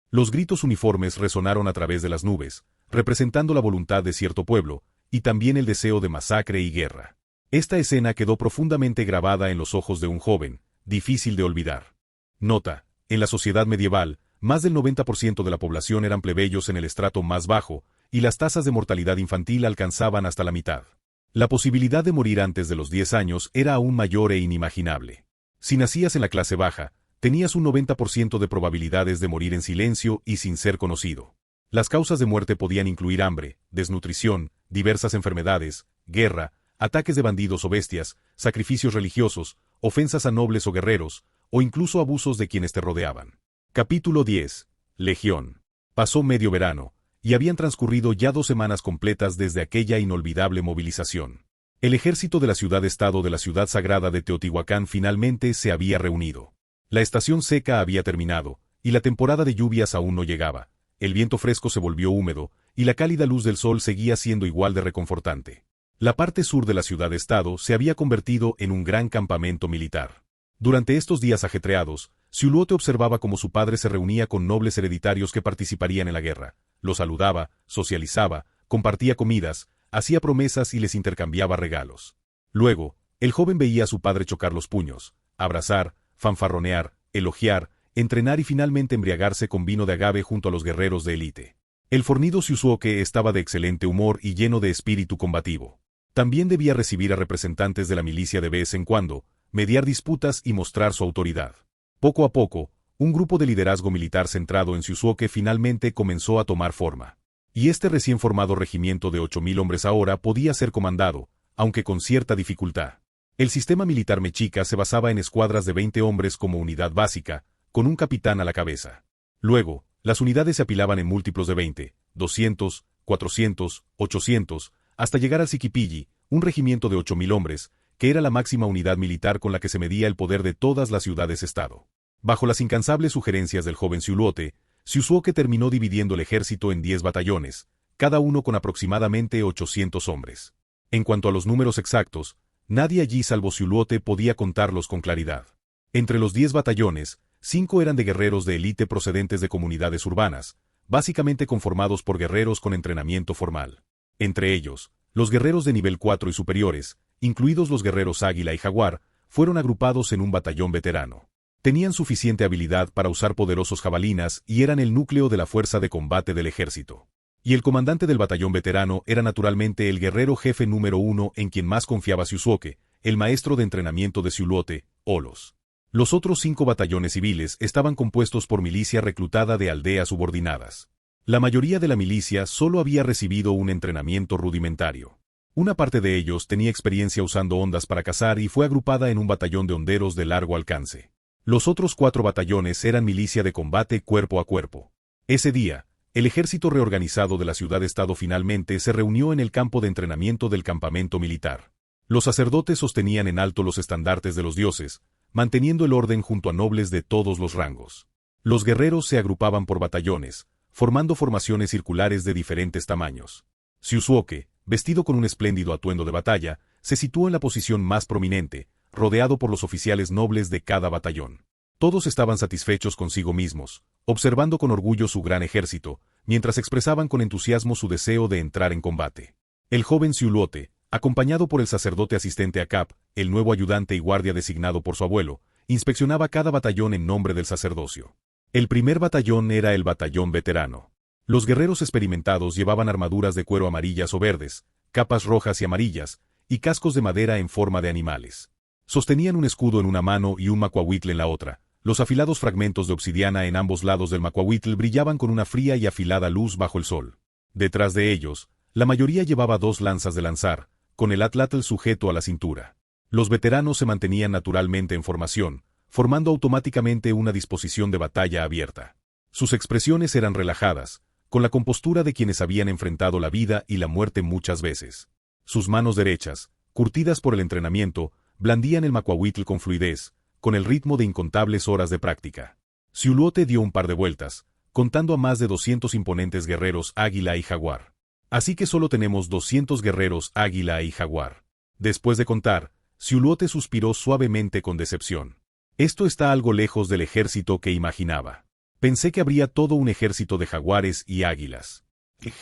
Los gritos uniformes resonaron a través de las nubes, representando la voluntad de cierto pueblo, y también el deseo de masacre y guerra. Esta escena quedó profundamente grabada en los ojos de un joven, difícil de olvidar. Nota: en la sociedad medieval, más del 90% de la población eran plebeyos en el estrato más bajo, y las tasas de mortalidad infantil alcanzaban hasta la mitad. La posibilidad de morir antes de los 10 años era aún mayor e inimaginable. Si nacías en la clase baja, tenías un 90% de probabilidades de morir en silencio y sin ser conocido. Las causas de muerte podían incluir hambre, desnutrición, diversas enfermedades, guerra, ataques de bandidos o bestias, sacrificios religiosos, ofensas a nobles o guerreros, o incluso abusos de quienes te rodeaban. Capítulo 10. Legión. Pasó medio verano, y habían transcurrido ya 2 semanas completas desde aquella inolvidable movilización. El ejército de la ciudad-estado de la ciudad sagrada de Teotihuacán finalmente se había reunido. La estación seca había terminado, y la temporada de lluvias aún no llegaba. El viento fresco se volvió húmedo, y la cálida luz del sol seguía siendo igual de reconfortante. La parte sur de la ciudad-estado se había convertido en un gran campamento militar. Durante estos días ajetreados, Xiulote observaba cómo su padre se reunía con nobles hereditarios que participarían en la guerra. Los saludaba, socializaba, compartía comidas, hacía promesas y les intercambiaba regalos. Luego, el joven veía a su padre chocar los puños, abrazar, fanfarronear, elogiar, entrenar y finalmente embriagarse con vino de agave junto a los guerreros de élite. El fornido Xiusuke estaba de excelente humor y lleno de espíritu combativo. También debía recibir a representantes de la milicia de vez en cuando, mediar disputas y mostrar su autoridad. Poco a poco, un grupo de liderazgo militar centrado en Xiusuke finalmente comenzó a tomar forma. Y este recién formado regimiento de 8,000 hombres ahora podía ser comandado, aunque con cierta dificultad. El sistema militar mexica se basaba en escuadras de 20 hombres como unidad básica, con un capitán a la cabeza. Luego, las unidades se apilaban en múltiplos de 20, 200, 400, 800, hasta llegar al Siquipilli, un regimiento de 8,000 hombres, que era la máxima unidad militar con la que se medía el poder de todas las ciudades-estado. Bajo las incansables sugerencias del joven Xiulote, Xiusuke terminó dividiendo el ejército en 10 batallones, cada uno con aproximadamente 800 hombres. En cuanto a los números exactos, nadie allí salvo Xiulote podía contarlos con claridad. Entre los 10 batallones, 5 eran de guerreros de élite procedentes de comunidades urbanas, básicamente conformados por guerreros con entrenamiento formal. Entre ellos, los guerreros de nivel 4 y superiores, incluidos los guerreros Águila y Jaguar, fueron agrupados en un batallón veterano. Tenían suficiente habilidad para usar poderosos jabalinas y eran el núcleo de la fuerza de combate del ejército. Y el comandante del batallón veterano era naturalmente el guerrero jefe número 1 en quien más confiaba Xiusuke, el maestro de entrenamiento de Xiulote, Olos. Los otros 5 batallones civiles estaban compuestos por milicia reclutada de aldeas subordinadas. La mayoría de la milicia solo había recibido un entrenamiento rudimentario. Una parte de ellos tenía experiencia usando ondas para cazar y fue agrupada en un batallón de honderos de largo alcance. Los otros 4 batallones eran milicia de combate cuerpo a cuerpo. Ese día, El ejército reorganizado de la ciudad-estado finalmente se reunió en el campo de entrenamiento del campamento militar. Los sacerdotes sostenían en alto los estandartes de los dioses, manteniendo el orden junto a nobles de todos los rangos. Los guerreros se agrupaban por batallones, formando formaciones circulares de diferentes tamaños. Xiuzuoke, vestido con un espléndido atuendo de batalla, se situó en la posición más prominente, rodeado por los oficiales nobles de cada batallón. Todos estaban satisfechos consigo mismos, observando con orgullo su gran ejército, mientras expresaban con entusiasmo su deseo de entrar en combate. El joven Xiuluote, acompañado por el sacerdote asistente Acap, el nuevo ayudante y guardia designado por su abuelo, inspeccionaba cada batallón en nombre del sacerdocio. El primer batallón era el batallón veterano. Los guerreros experimentados llevaban armaduras de cuero amarillas o verdes, capas rojas y amarillas, y cascos de madera en forma de animales. Sostenían un escudo en una mano y un macuahuitl en la otra. Los afilados fragmentos de obsidiana en ambos lados del macuahuitl brillaban con una fría y afilada luz bajo el sol. Detrás de ellos, la mayoría llevaba 2 lanzas de lanzar, con el atlatl sujeto a la cintura. Los veteranos se mantenían naturalmente en formación, formando automáticamente una disposición de batalla abierta. Sus expresiones eran relajadas, con la compostura de quienes habían enfrentado la vida y la muerte muchas veces. Sus manos derechas, curtidas por el entrenamiento, blandían el macuahuitl con fluidez, con el ritmo de incontables horas de práctica. Xiuluote dio un par de vueltas, contando a más de 200 imponentes guerreros águila y jaguar. Así que solo tenemos 200 guerreros águila y jaguar. Después de contar, Xiuluote suspiró suavemente con decepción. Esto está algo lejos del ejército que imaginaba. Pensé que habría todo un ejército de jaguares y águilas.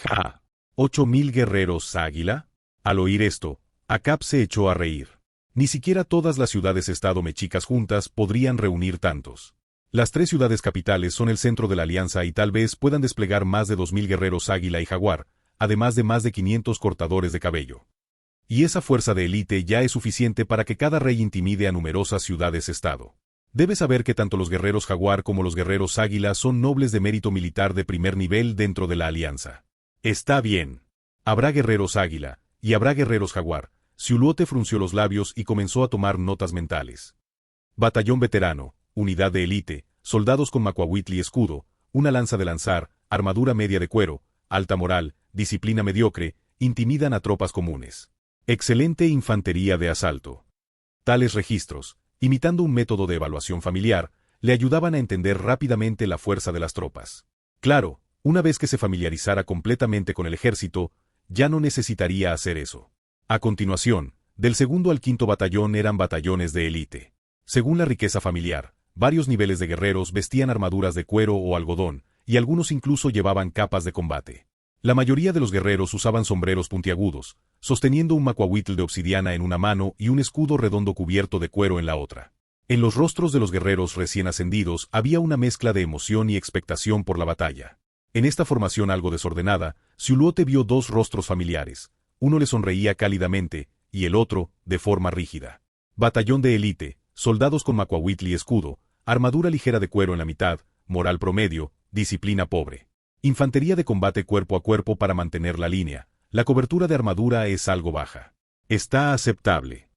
¡Ja! ¿8,000 guerreros águila? Al oír esto, Acap se echó a reír. Ni siquiera todas las ciudades-estado mexicas juntas podrían reunir tantos. Las 3 ciudades capitales son el centro de la alianza y tal vez puedan desplegar más de 2,000 guerreros águila y jaguar, además de más de 500 cortadores de cabello. Y esa fuerza de élite ya es suficiente para que cada rey intimide a numerosas ciudades-estado. Debes saber que tanto los guerreros jaguar como los guerreros águila son nobles de mérito militar de primer nivel dentro de la alianza. Está bien. Habrá guerreros águila, y habrá guerreros jaguar. Xiuluote frunció los labios y comenzó a tomar notas mentales. Batallón veterano, unidad de élite, soldados con macuahuitl y escudo, una lanza de lanzar, armadura media de cuero, alta moral, disciplina mediocre, intimidan a tropas comunes. Excelente infantería de asalto. Tales registros, imitando un método de evaluación familiar, le ayudaban a entender rápidamente la fuerza de las tropas. Claro, una vez que se familiarizara completamente con el ejército, ya no necesitaría hacer eso. A continuación, del 2º al 5º batallón eran batallones de élite. Según la riqueza familiar, varios niveles de guerreros vestían armaduras de cuero o algodón, y algunos incluso llevaban capas de combate. La mayoría de los guerreros usaban sombreros puntiagudos, sosteniendo un macuahuitl de obsidiana en una mano y un escudo redondo cubierto de cuero en la otra. En los rostros de los guerreros recién ascendidos había una mezcla de emoción y expectación por la batalla. En esta formación algo desordenada, Xiuluote vio 2 rostros familiares. Uno le sonreía cálidamente, y el otro, de forma rígida. Batallón de élite, soldados con macuahuitl y escudo, armadura ligera de cuero en la mitad, moral promedio, disciplina pobre. Infantería de combate cuerpo a cuerpo para mantener la línea. La cobertura de armadura es algo baja. Está aceptable.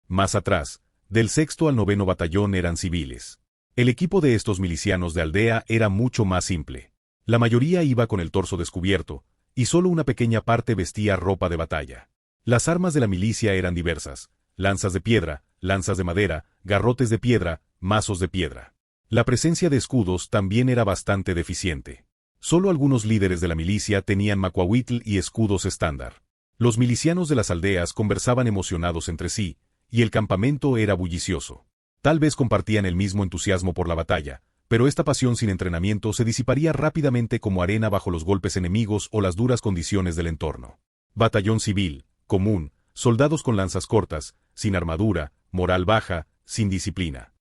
Más atrás, del 6º al 9º batallón eran civiles. El equipo de estos milicianos de aldea era mucho más simple. La mayoría iba con el torso descubierto, y solo una pequeña parte vestía ropa de batalla. Las armas de la milicia eran diversas: lanzas de piedra, lanzas de madera, garrotes de piedra, mazos de piedra. La presencia de escudos también era bastante deficiente. Solo algunos líderes de la milicia tenían macuahuitl y escudos estándar. Los milicianos de las aldeas conversaban emocionados entre sí, y el campamento era bullicioso. Tal vez compartían el mismo entusiasmo por la batalla, pero esta pasión sin entrenamiento se disiparía rápidamente como arena bajo los golpes enemigos o las duras condiciones del entorno. Batallón civil, común, soldados con lanzas cortas, sin armadura, moral baja, sin disciplina.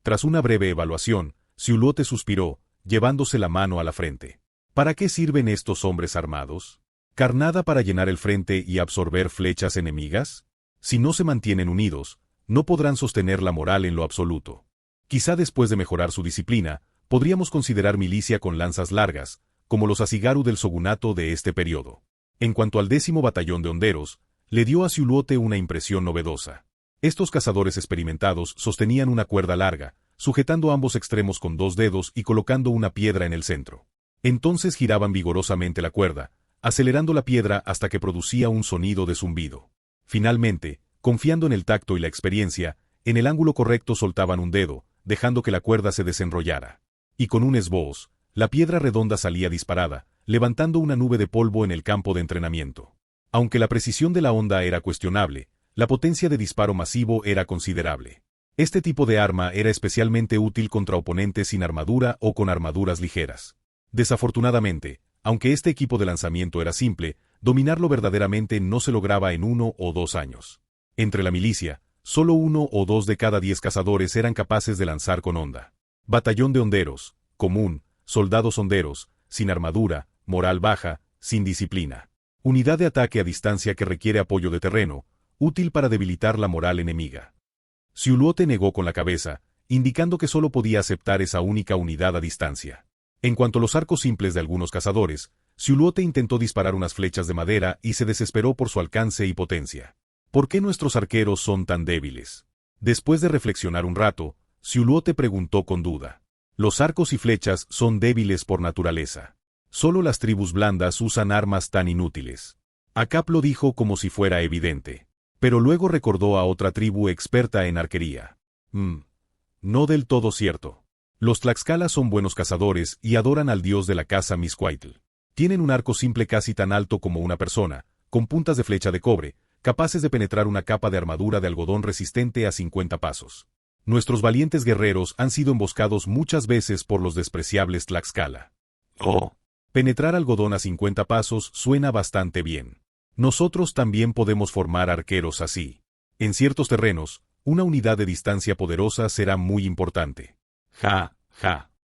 Tras una breve evaluación, Xiuluote suspiró, llevándose la mano a la frente. ¿Para qué sirven estos hombres armados? ¿Carnada para llenar el frente y absorber flechas enemigas? Si no se mantienen unidos, no podrán sostener la moral en lo absoluto. Quizá después de mejorar su disciplina, podríamos considerar milicia con lanzas largas, como los asigaru del shogunato de este periodo. En cuanto al 10º batallón de honderos, le dio a Xiuluote una impresión novedosa. Estos cazadores experimentados sostenían una cuerda larga, sujetando ambos extremos con 2 dedos y colocando una piedra en el centro. Entonces giraban vigorosamente la cuerda, acelerando la piedra hasta que producía un sonido de zumbido. Finalmente, confiando en el tacto y la experiencia, en el ángulo correcto soltaban un dedo, dejando que la cuerda se desenrollara. Y con un esboz, la piedra redonda salía disparada, levantando una nube de polvo en el campo de entrenamiento. Aunque la precisión de la onda era cuestionable, la potencia de disparo masivo era considerable. Este tipo de arma era especialmente útil contra oponentes sin armadura o con armaduras ligeras. Desafortunadamente, aunque este equipo de lanzamiento era simple, dominarlo verdaderamente no se lograba en 1 o 2 años. Entre la milicia, solo 1 o 2 de cada 10 cazadores eran capaces de lanzar con onda. Batallón de honderos, común, soldados honderos, sin armadura, moral baja, sin disciplina. Unidad de ataque a distancia que requiere apoyo de terreno, útil para debilitar la moral enemiga. Xiuluote negó con la cabeza, indicando que solo podía aceptar esa única unidad a distancia. En cuanto a los arcos simples de algunos cazadores, Xiuluote intentó disparar unas flechas de madera y se desesperó por su alcance y potencia. ¿Por qué nuestros arqueros son tan débiles? Después de reflexionar un rato, Xiuluote preguntó con duda. Los arcos y flechas son débiles por naturaleza. Solo las tribus blandas usan armas tan inútiles. Acap lo dijo como si fuera evidente. Pero luego recordó a otra tribu experta en arquería. No del todo cierto. Los Tlaxcalas son buenos cazadores y adoran al dios de la caza Mizcuaitl. Tienen un arco simple casi tan alto como una persona, con puntas de flecha de cobre, capaces de penetrar una capa de armadura de algodón resistente a 50 pasos. Nuestros valientes guerreros han sido emboscados muchas veces por los despreciables Tlaxcala. Penetrar algodón a 50 pasos suena bastante bien. Nosotros también podemos formar arqueros así. En ciertos terrenos, una unidad de distancia poderosa será muy importante. Ja.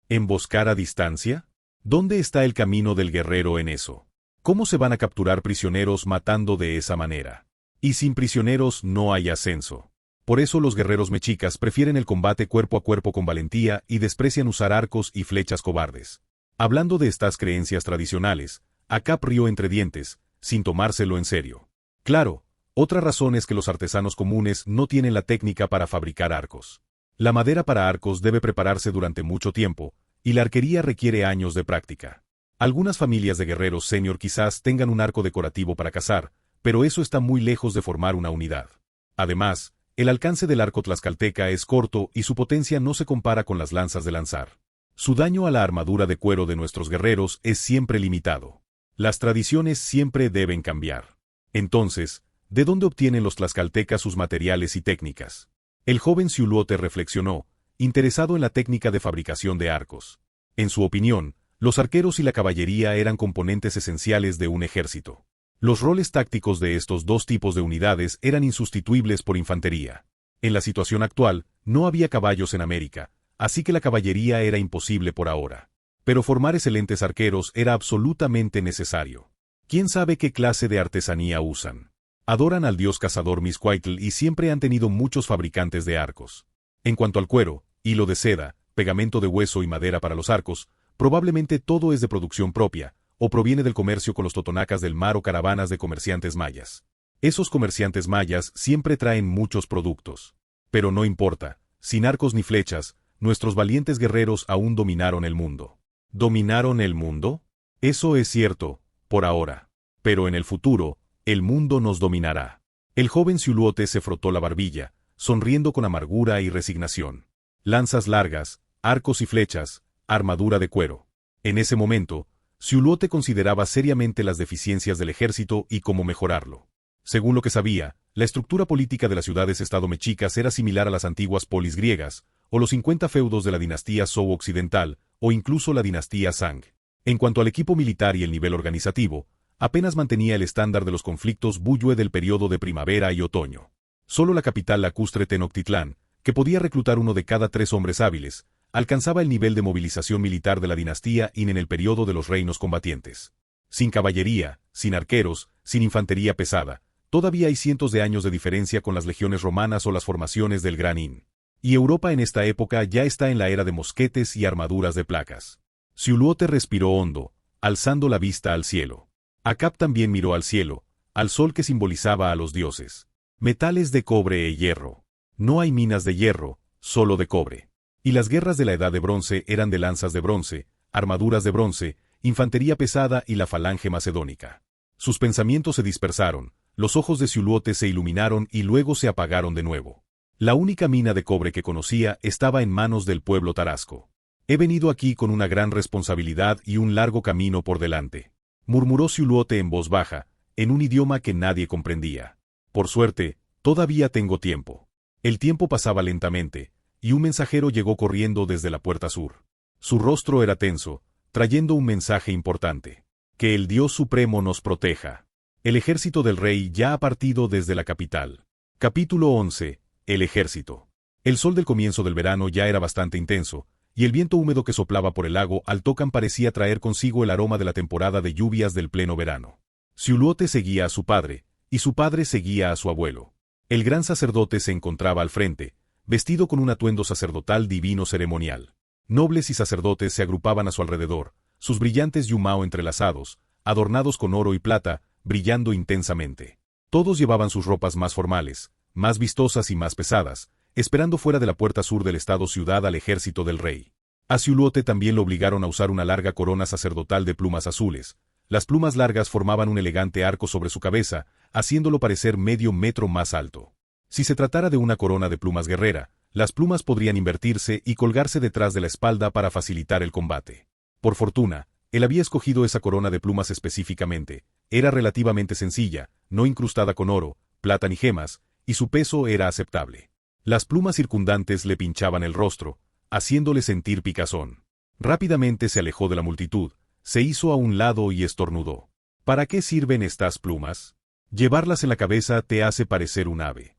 ¿Emboscar a distancia? ¿Dónde está el camino del guerrero en eso? ¿Cómo se van a capturar prisioneros matando de esa manera? Y sin prisioneros no hay ascenso. Por eso los guerreros mexicas prefieren el combate cuerpo a cuerpo con valentía y desprecian usar arcos y flechas cobardes. Hablando de estas creencias tradicionales, Acap rió entre dientes, sin tomárselo en serio. Claro, otra razón es que los artesanos comunes no tienen la técnica para fabricar arcos. La madera para arcos debe prepararse durante mucho tiempo, y la arquería requiere años de práctica. Algunas familias de guerreros senior quizás tengan un arco decorativo para cazar, pero eso está muy lejos de formar una unidad. Además, el alcance del arco tlaxcalteca es corto y su potencia no se compara con las lanzas de lanzar. Su daño a la armadura de cuero de nuestros guerreros es siempre limitado. Las tradiciones siempre deben cambiar. Entonces, ¿de dónde obtienen los tlaxcaltecas sus materiales y técnicas? El joven Xiuluote reflexionó, interesado en la técnica de fabricación de arcos. En su opinión, los arqueros y la caballería eran componentes esenciales de un ejército. Los roles tácticos de estos dos tipos de unidades eran insustituibles por infantería. En la situación actual, no había caballos en América, así que la caballería era imposible por ahora. Pero formar excelentes arqueros era absolutamente necesario. ¿Quién sabe qué clase de artesanía usan? Adoran al dios cazador Mizcuaitl y siempre han tenido muchos fabricantes de arcos. En cuanto al cuero, hilo de seda, pegamento de hueso y madera para los arcos, probablemente todo es de producción propia, o proviene del comercio con los totonacas del mar o caravanas de comerciantes mayas. Esos comerciantes mayas siempre traen muchos productos. Pero no importa, sin arcos ni flechas, nuestros valientes guerreros aún dominaron el mundo. ¿Dominaron el mundo? Eso es cierto, por ahora. Pero en el futuro, el mundo nos dominará. El joven Xiuluote se frotó la barbilla, sonriendo con amargura y resignación. Lanzas largas, arcos y flechas, armadura de cuero. En ese momento, Xiuluote consideraba seriamente las deficiencias del ejército y cómo mejorarlo. Según lo que sabía, la estructura política de las ciudades-estado mexicas era similar a las antiguas polis griegas, o los 50 feudos de la dinastía Zhou occidental, o incluso la dinastía Zhang. En cuanto al equipo militar y el nivel organizativo, apenas mantenía el estándar de los conflictos buyue del periodo de primavera y otoño. Solo la capital lacustre Tenochtitlán, que podía reclutar 1 de cada 3 hombres hábiles, alcanzaba el nivel de movilización militar de la dinastía Yin en el periodo de los reinos combatientes. Sin caballería, sin arqueros, sin infantería pesada, todavía hay cientos de años de diferencia con las legiones romanas o las formaciones del Gran Yin. Y Europa en esta época ya está en la era de mosquetes y armaduras de placas. Xiuluote respiró hondo, alzando la vista al cielo. Acap también miró al cielo, al sol que simbolizaba a los dioses. Metales de cobre e hierro. No hay minas de hierro, solo de cobre. Y las guerras de la Edad de Bronce eran de lanzas de bronce, armaduras de bronce, infantería pesada y la falange macedónica. Sus pensamientos se dispersaron, los ojos de Siuluote se iluminaron y luego se apagaron de nuevo. La única mina de cobre que conocía estaba en manos del pueblo tarasco. He venido aquí con una gran responsabilidad y un largo camino por delante, murmuró Siuluote en voz baja, en un idioma que nadie comprendía. Por suerte, todavía tengo tiempo. El tiempo pasaba lentamente, y un mensajero llegó corriendo desde la puerta sur. Su rostro era tenso, trayendo un mensaje importante. Que el Dios Supremo nos proteja. El ejército del rey ya ha partido desde la capital. Capítulo 11. El ejército. El sol del comienzo del verano ya era bastante intenso, y el viento húmedo que soplaba por el lago Altocan parecía traer consigo el aroma de la temporada de lluvias del pleno verano. Siuluote seguía a su padre, y su padre seguía a su abuelo. El gran sacerdote se encontraba al frente, vestido con un atuendo sacerdotal divino ceremonial. Nobles y sacerdotes se agrupaban a su alrededor, sus brillantes yumao entrelazados, adornados con oro y plata, brillando intensamente. Todos llevaban sus ropas más formales, más vistosas y más pesadas, esperando fuera de la puerta sur del estado-ciudad al ejército del rey. A Siuluote también lo obligaron a usar una larga corona sacerdotal de plumas azules. Las plumas largas formaban un elegante arco sobre su cabeza, haciéndolo parecer medio metro más alto. Si se tratara de una corona de plumas guerrera, las plumas podrían invertirse y colgarse detrás de la espalda para facilitar el combate. Por fortuna, él había escogido esa corona de plumas específicamente. Era relativamente sencilla, no incrustada con oro, plata ni gemas, y su peso era aceptable. Las plumas circundantes le pinchaban el rostro, haciéndole sentir picazón. Rápidamente se alejó de la multitud, se hizo a un lado y estornudó. ¿Para qué sirven estas plumas? Llevarlas en la cabeza te hace parecer un ave.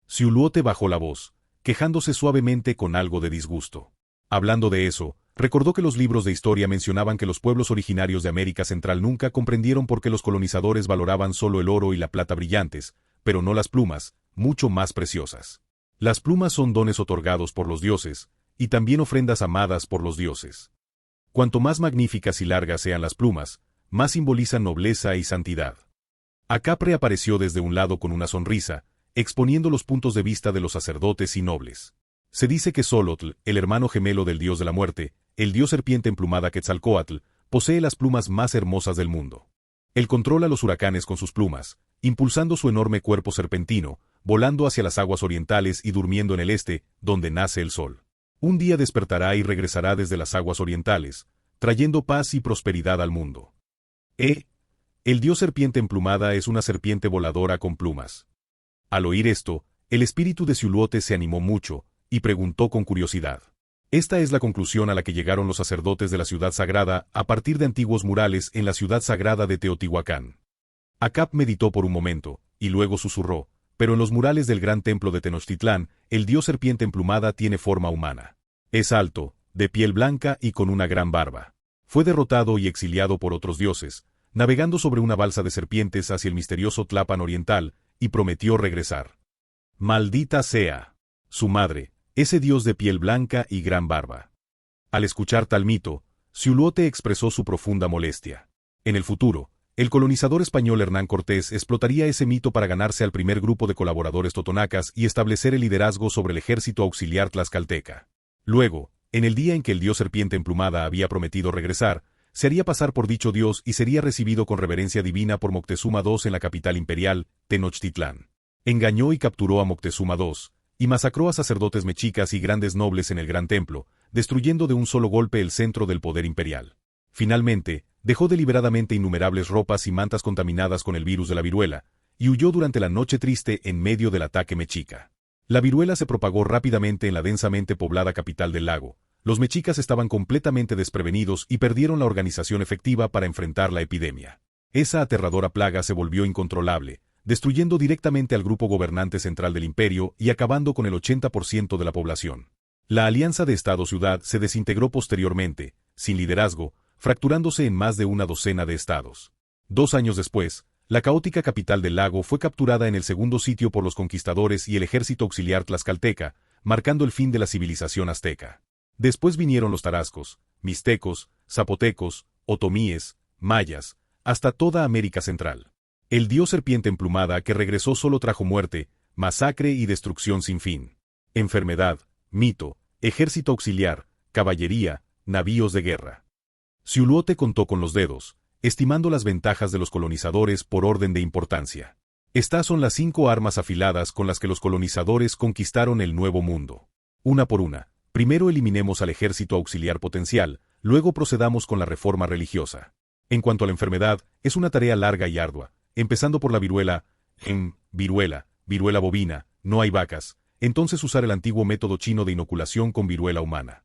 Siuluote bajó la voz, quejándose suavemente con algo de disgusto. Hablando de eso, recordó que los libros de historia mencionaban que los pueblos originarios de América Central nunca comprendieron por qué los colonizadores valoraban solo el oro y la plata brillantes, pero no las plumas, mucho más preciosas. Las plumas son dones otorgados por los dioses, y también ofrendas amadas por los dioses. Cuanto más magníficas y largas sean las plumas, más simbolizan nobleza y santidad. Acapre apareció desde un lado con una sonrisa, exponiendo los puntos de vista de los sacerdotes y nobles. Se dice que Xolotl, el hermano gemelo del dios de la muerte, el dios serpiente emplumada Quetzalcóatl, posee las plumas más hermosas del mundo. Él controla los huracanes con sus plumas, impulsando su enorme cuerpo serpentino, volando hacia las aguas orientales y durmiendo en el este, donde nace el sol. Un día despertará y regresará desde las aguas orientales, trayendo paz y prosperidad al mundo. El dios serpiente emplumada es una serpiente voladora con plumas. Al oír esto, el espíritu de Siuluote se animó mucho, y preguntó con curiosidad. Esta es la conclusión a la que llegaron los sacerdotes de la ciudad sagrada a partir de antiguos murales en la ciudad sagrada de Teotihuacán. Acap meditó por un momento, y luego susurró, pero en los murales del gran templo de Tenochtitlán, el dios serpiente emplumada tiene forma humana. Es alto, de piel blanca y con una gran barba. Fue derrotado y exiliado por otros dioses, navegando sobre una balsa de serpientes hacia el misterioso Tlapan oriental, y prometió regresar. Maldita sea su madre, ese dios de piel blanca y gran barba. Al escuchar tal mito, Siuluote expresó su profunda molestia. En el futuro, el colonizador español Hernán Cortés explotaría ese mito para ganarse al primer grupo de colaboradores totonacas y establecer el liderazgo sobre el ejército auxiliar tlaxcalteca. Luego, en el día en que el dios serpiente emplumada había prometido regresar, se haría pasar por dicho dios y sería recibido con reverencia divina por Moctezuma II en la capital imperial, Tenochtitlán. Engañó y capturó a Moctezuma II, y masacró a sacerdotes mexicas y grandes nobles en el gran templo, destruyendo de un solo golpe el centro del poder imperial. Finalmente, dejó deliberadamente innumerables ropas y mantas contaminadas con el virus de la viruela, y huyó durante la noche triste en medio del ataque mexica. La viruela se propagó rápidamente en la densamente poblada capital del lago. Los mexicas estaban completamente desprevenidos y perdieron la organización efectiva para enfrentar la epidemia. Esa aterradora plaga se volvió incontrolable, destruyendo directamente al grupo gobernante central del imperio y acabando con el 80% de la población. La alianza de Estado-Ciudad se desintegró posteriormente, sin liderazgo, fracturándose en más de una docena de estados. 2 años después, la caótica capital del lago fue capturada en el segundo sitio por los conquistadores y el ejército auxiliar tlaxcalteca, marcando el fin de la civilización azteca. Después vinieron los tarascos, mixtecos, zapotecos, otomíes, mayas, hasta toda América Central. El dios serpiente emplumada que regresó solo trajo muerte, masacre y destrucción sin fin. Enfermedad, mito, ejército auxiliar, caballería, navíos de guerra. Xiuluote contó con los dedos, estimando las ventajas de los colonizadores por orden de importancia. Estas son las 5 armas afiladas con las que los colonizadores conquistaron el Nuevo Mundo. Una por una. Primero eliminemos al ejército auxiliar potencial, luego procedamos con la reforma religiosa. En cuanto a la enfermedad, es una tarea larga y ardua, empezando por la viruela. Viruela bovina, no hay vacas, entonces usar el antiguo método chino de inoculación con viruela humana.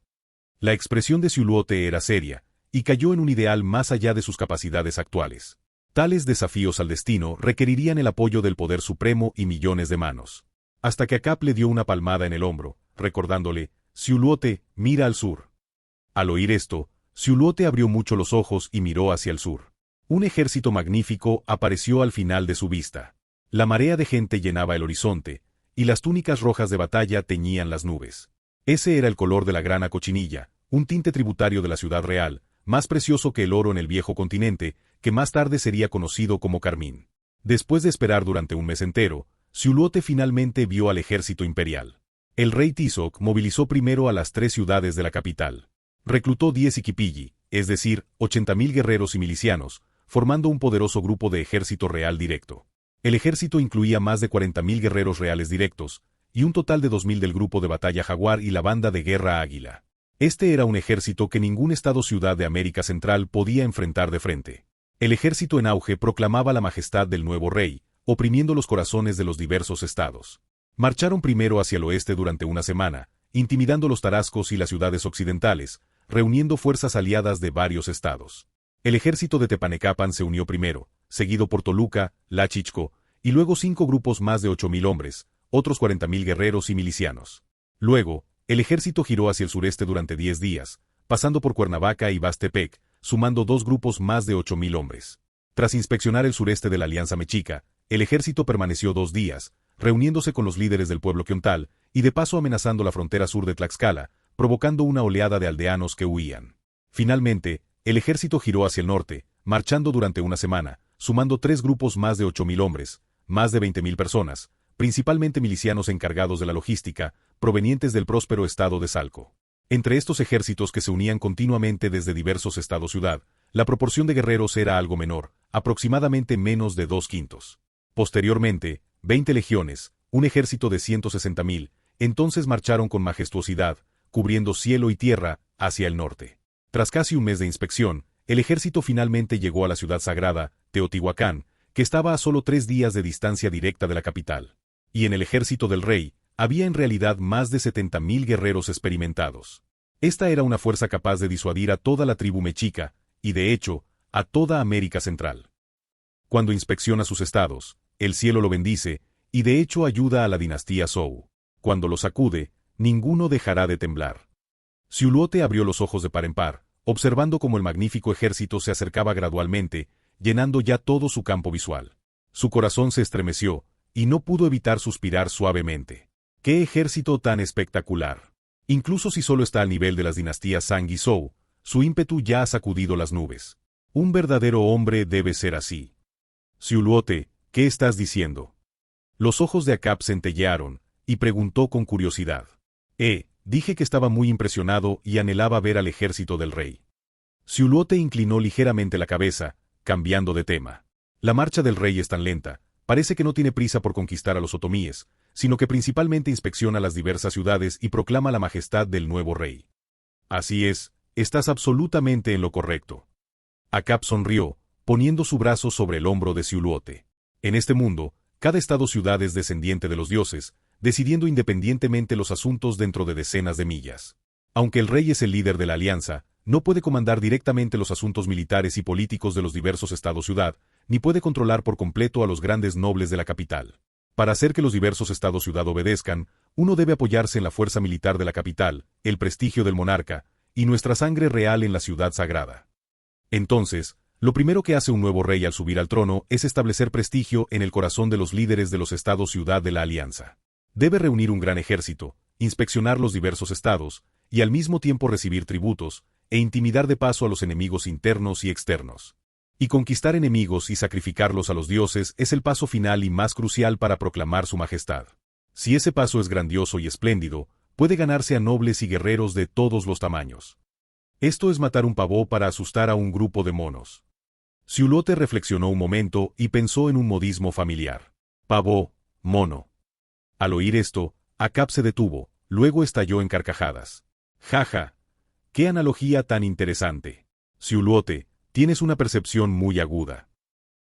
La expresión de Xiuluote era seria, y cayó en un ideal más allá de sus capacidades actuales. Tales desafíos al destino requerirían el apoyo del poder supremo y millones de manos. Hasta que Acap le dio una palmada en el hombro, recordándole: Xiuluote, mira al sur. Al oír esto, Xiuluote abrió mucho los ojos y miró hacia el sur. Un ejército magnífico apareció al final de su vista. La marea de gente llenaba el horizonte, y las túnicas rojas de batalla teñían las nubes. Ese era el color de la grana cochinilla, un tinte tributario de la ciudad real, más precioso que el oro en el viejo continente, que más tarde sería conocido como carmín. Después de esperar durante un mes entero, Xiuluote finalmente vio al ejército imperial. El rey Tizoc movilizó primero a las 3 ciudades de la capital. Reclutó 10 Iquipilli, es decir, 80.000 guerreros y milicianos, formando un poderoso grupo de ejército real directo. El ejército incluía más de 40.000 guerreros reales directos, y un total de 2.000 del grupo de batalla Jaguar y la banda de guerra Águila. Este era un ejército que ningún estado-ciudad de América Central podía enfrentar de frente. El ejército en auge proclamaba la majestad del nuevo rey, oprimiendo los corazones de los diversos estados. Marcharon primero hacia el oeste durante una semana, intimidando los tarascos y las ciudades occidentales, reuniendo fuerzas aliadas de varios estados. El ejército de Tepanecapan se unió primero, seguido por Toluca, Lachichco, y luego 5 grupos más de 8.000 hombres, otros 40.000 guerreros y milicianos. Luego, el ejército giró hacia el sureste durante 10 días, pasando por Cuernavaca y Bastepec, sumando 2 grupos más de 8.000 hombres. Tras inspeccionar el sureste de la Alianza Mexica, el ejército permaneció 2 días, reuniéndose con los líderes del pueblo quiontal, y de paso amenazando la frontera sur de Tlaxcala, provocando una oleada de aldeanos que huían. Finalmente, el ejército giró hacia el norte, marchando durante una semana, sumando 3 grupos más de 8.000 hombres, más de 20.000 personas, principalmente milicianos encargados de la logística, provenientes del próspero estado de Salco. Entre estos ejércitos que se unían continuamente desde diversos estados-ciudad, la proporción de guerreros era algo menor, aproximadamente menos de 2/5. Posteriormente, 20 legiones, un ejército de 160.000, entonces marcharon con majestuosidad, cubriendo cielo y tierra, hacia el norte. Tras casi un mes de inspección, el ejército finalmente llegó a la ciudad sagrada, Teotihuacán, que estaba a solo 3 días de distancia directa de la capital. Y en el ejército del rey, había en realidad más de 70.000 guerreros experimentados. Esta era una fuerza capaz de disuadir a toda la tribu mexica, y de hecho, a toda América Central. Cuando inspecciona sus estados, el cielo lo bendice, y de hecho ayuda a la dinastía Zhou. Cuando lo sacude, ninguno dejará de temblar. Xiuluote abrió los ojos de par en par, observando cómo el magnífico ejército se acercaba gradualmente, llenando ya todo su campo visual. Su corazón se estremeció, y no pudo evitar suspirar suavemente. ¡Qué ejército tan espectacular! Incluso si solo está al nivel de las dinastías Zhang y Zhou, su ímpetu ya ha sacudido las nubes. Un verdadero hombre debe ser así. Xiuluote, ¿qué estás diciendo? Los ojos de Acap centellearon, y preguntó con curiosidad. Dije que estaba muy impresionado y anhelaba ver al ejército del rey. Xiuluote inclinó ligeramente la cabeza, cambiando de tema. La marcha del rey es tan lenta, parece que no tiene prisa por conquistar a los otomíes, sino que principalmente inspecciona las diversas ciudades y proclama la majestad del nuevo rey. Así es, estás absolutamente en lo correcto. Acap sonrió, poniendo su brazo sobre el hombro de Xiuluote. En este mundo, cada estado-ciudad es descendiente de los dioses, decidiendo independientemente los asuntos dentro de decenas de millas. Aunque el rey es el líder de la alianza, no puede comandar directamente los asuntos militares y políticos de los diversos estados-ciudad, ni puede controlar por completo a los grandes nobles de la capital. Para hacer que los diversos estados-ciudad obedezcan, uno debe apoyarse en la fuerza militar de la capital, el prestigio del monarca, y nuestra sangre real en la ciudad sagrada. Entonces, lo primero que hace un nuevo rey al subir al trono es establecer prestigio en el corazón de los líderes de los estados-ciudad de la alianza. Debe reunir un gran ejército, inspeccionar los diversos estados, y al mismo tiempo recibir tributos, e intimidar de paso a los enemigos internos y externos. Y conquistar enemigos y sacrificarlos a los dioses es el paso final y más crucial para proclamar su majestad. Si ese paso es grandioso y espléndido, puede ganarse a nobles y guerreros de todos los tamaños. Esto es matar un pavó para asustar a un grupo de monos. Xiulote reflexionó un momento y pensó en un modismo familiar. Pavó, mono. Al oír esto, Acab se detuvo, luego estalló en carcajadas. Jaja. ¡Qué analogía tan interesante! Xiulote, tienes una percepción muy aguda.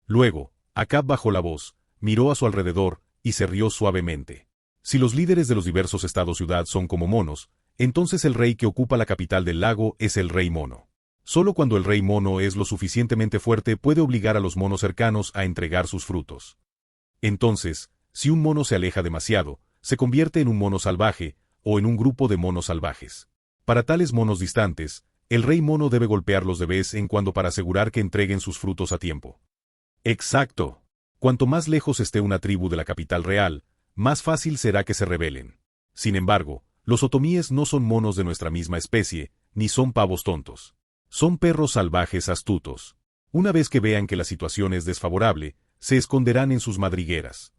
Luego, Acab bajó la voz, miró a su alrededor y se rió suavemente. Si los líderes de los diversos estados-ciudad son como monos, entonces el rey que ocupa la capital del lago es el rey mono. Solo cuando el rey mono es lo suficientemente fuerte puede obligar a los monos cercanos a entregar sus frutos. Entonces, si un mono se aleja demasiado, se convierte en un mono salvaje, o en un grupo de monos salvajes. Para tales monos distantes, el rey mono debe golpearlos de vez en cuando para asegurar que entreguen sus frutos a tiempo. Exacto. Cuanto más lejos esté una tribu de la capital real, más fácil será que se rebelen. Sin embargo, los otomíes no son monos de nuestra misma especie, ni son pavos tontos. Son perros salvajes astutos. Una vez que vean que la situación es desfavorable, se esconderán en sus madrigueras.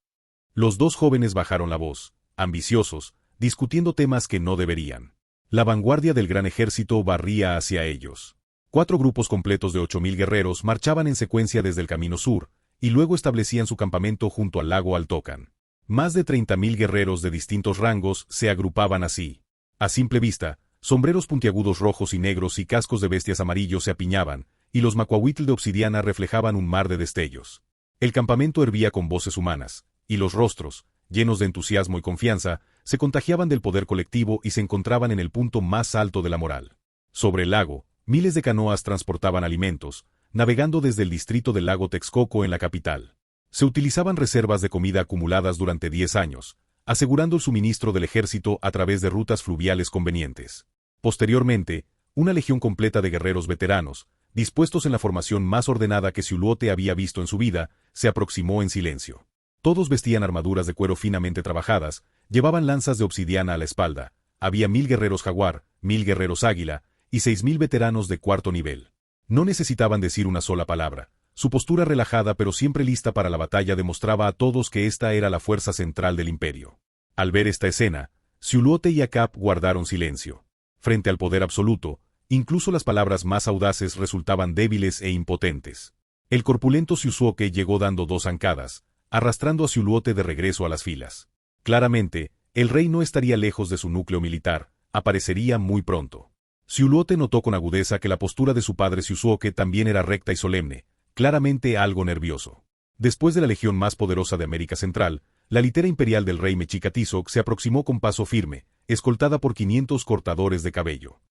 Los dos jóvenes bajaron la voz, ambiciosos, discutiendo temas que no deberían. La vanguardia del gran ejército barría hacia ellos. 4 grupos completos de 8.000 guerreros marchaban en secuencia desde el camino sur, y luego establecían su campamento junto al lago Altocan. Más de 30.000 guerreros de distintos rangos se agrupaban así. A simple vista, sombreros puntiagudos rojos y negros y cascos de bestias amarillos se apiñaban, y los macuahuitl de obsidiana reflejaban un mar de destellos. El campamento hervía con voces humanas, y los rostros, llenos de entusiasmo y confianza, se contagiaban del poder colectivo y se encontraban en el punto más alto de la moral. Sobre el lago, miles de canoas transportaban alimentos, navegando desde el distrito del lago Texcoco en la capital. Se utilizaban reservas de comida acumuladas durante 10 años, asegurando el suministro del ejército a través de rutas fluviales convenientes. Posteriormente, una legión completa de guerreros veteranos, dispuestos en la formación más ordenada que Xiulote había visto en su vida, se aproximó en silencio. Todos vestían armaduras de cuero finamente trabajadas, llevaban lanzas de obsidiana a la espalda, había 1.000 guerreros jaguar, 1.000 guerreros águila, y 6.000 veteranos de cuarto nivel. No necesitaban decir una sola palabra. Su postura relajada pero siempre lista para la batalla demostraba a todos que esta era la fuerza central del imperio. Al ver esta escena, Xiulote y Acab guardaron silencio. Frente al poder absoluto, incluso las palabras más audaces resultaban débiles e impotentes. El corpulento Xiusuoque llegó dando 2 zancadas, arrastrando a Xiulote de regreso a las filas. Claramente, el rey no estaría lejos de su núcleo militar, aparecería muy pronto. Xiulote notó con agudeza que la postura de su padre Xiusuoque también era recta y solemne, claramente algo nervioso. Después de la legión más poderosa de América Central, la litera imperial del rey Mexica Tizoc se aproximó con paso firme, escoltada por 500 cortadores de cabello.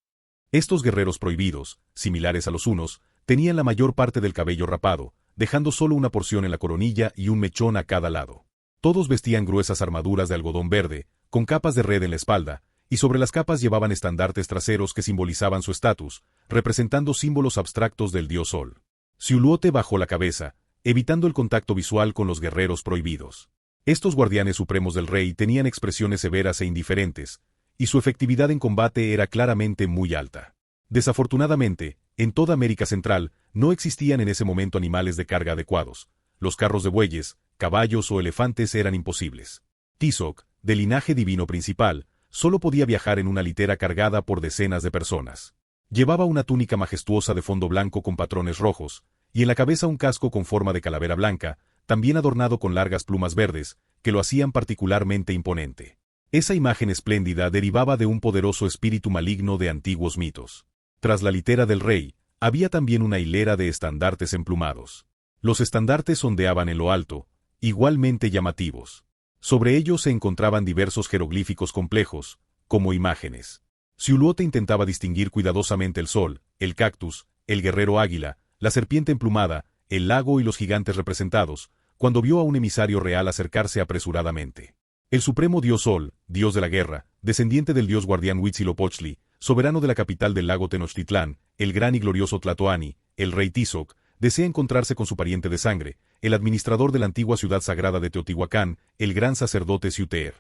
Estos guerreros prohibidos, similares a los hunos, tenían la mayor parte del cabello rapado, dejando solo una porción en la coronilla y un mechón a cada lado. Todos vestían gruesas armaduras de algodón verde, con capas de red en la espalda, y sobre las capas llevaban estandartes traseros que simbolizaban su estatus, representando símbolos abstractos del dios Sol. Xiulote bajó la cabeza, evitando el contacto visual con los guerreros prohibidos. Estos guardianes supremos del rey tenían expresiones severas e indiferentes, y su efectividad en combate era claramente muy alta. Desafortunadamente, en toda América Central, no existían en ese momento animales de carga adecuados. Los carros de bueyes, caballos o elefantes eran imposibles. Tizoc, de linaje divino principal, solo podía viajar en una litera cargada por decenas de personas. Llevaba una túnica majestuosa de fondo blanco con patrones rojos, y en la cabeza un casco con forma de calavera blanca, también adornado con largas plumas verdes, que lo hacían particularmente imponente. Esa imagen espléndida derivaba de un poderoso espíritu maligno de antiguos mitos. Tras la litera del rey, había también una hilera de estandartes emplumados. Los estandartes ondeaban en lo alto, igualmente llamativos. Sobre ellos se encontraban diversos jeroglíficos complejos, como imágenes. Xiulote intentaba distinguir cuidadosamente el sol, el cactus, el guerrero águila, la serpiente emplumada, el lago y los gigantes representados, cuando vio a un emisario real acercarse apresuradamente. El supremo dios Sol, dios de la guerra, descendiente del dios guardián Huitzilopochtli, soberano de la capital del lago Tenochtitlán, el gran y glorioso Tlatoani, el rey Tizoc, desea encontrarse con su pariente de sangre, el administrador de la antigua ciudad sagrada de Teotihuacán, el gran sacerdote Ciuteer.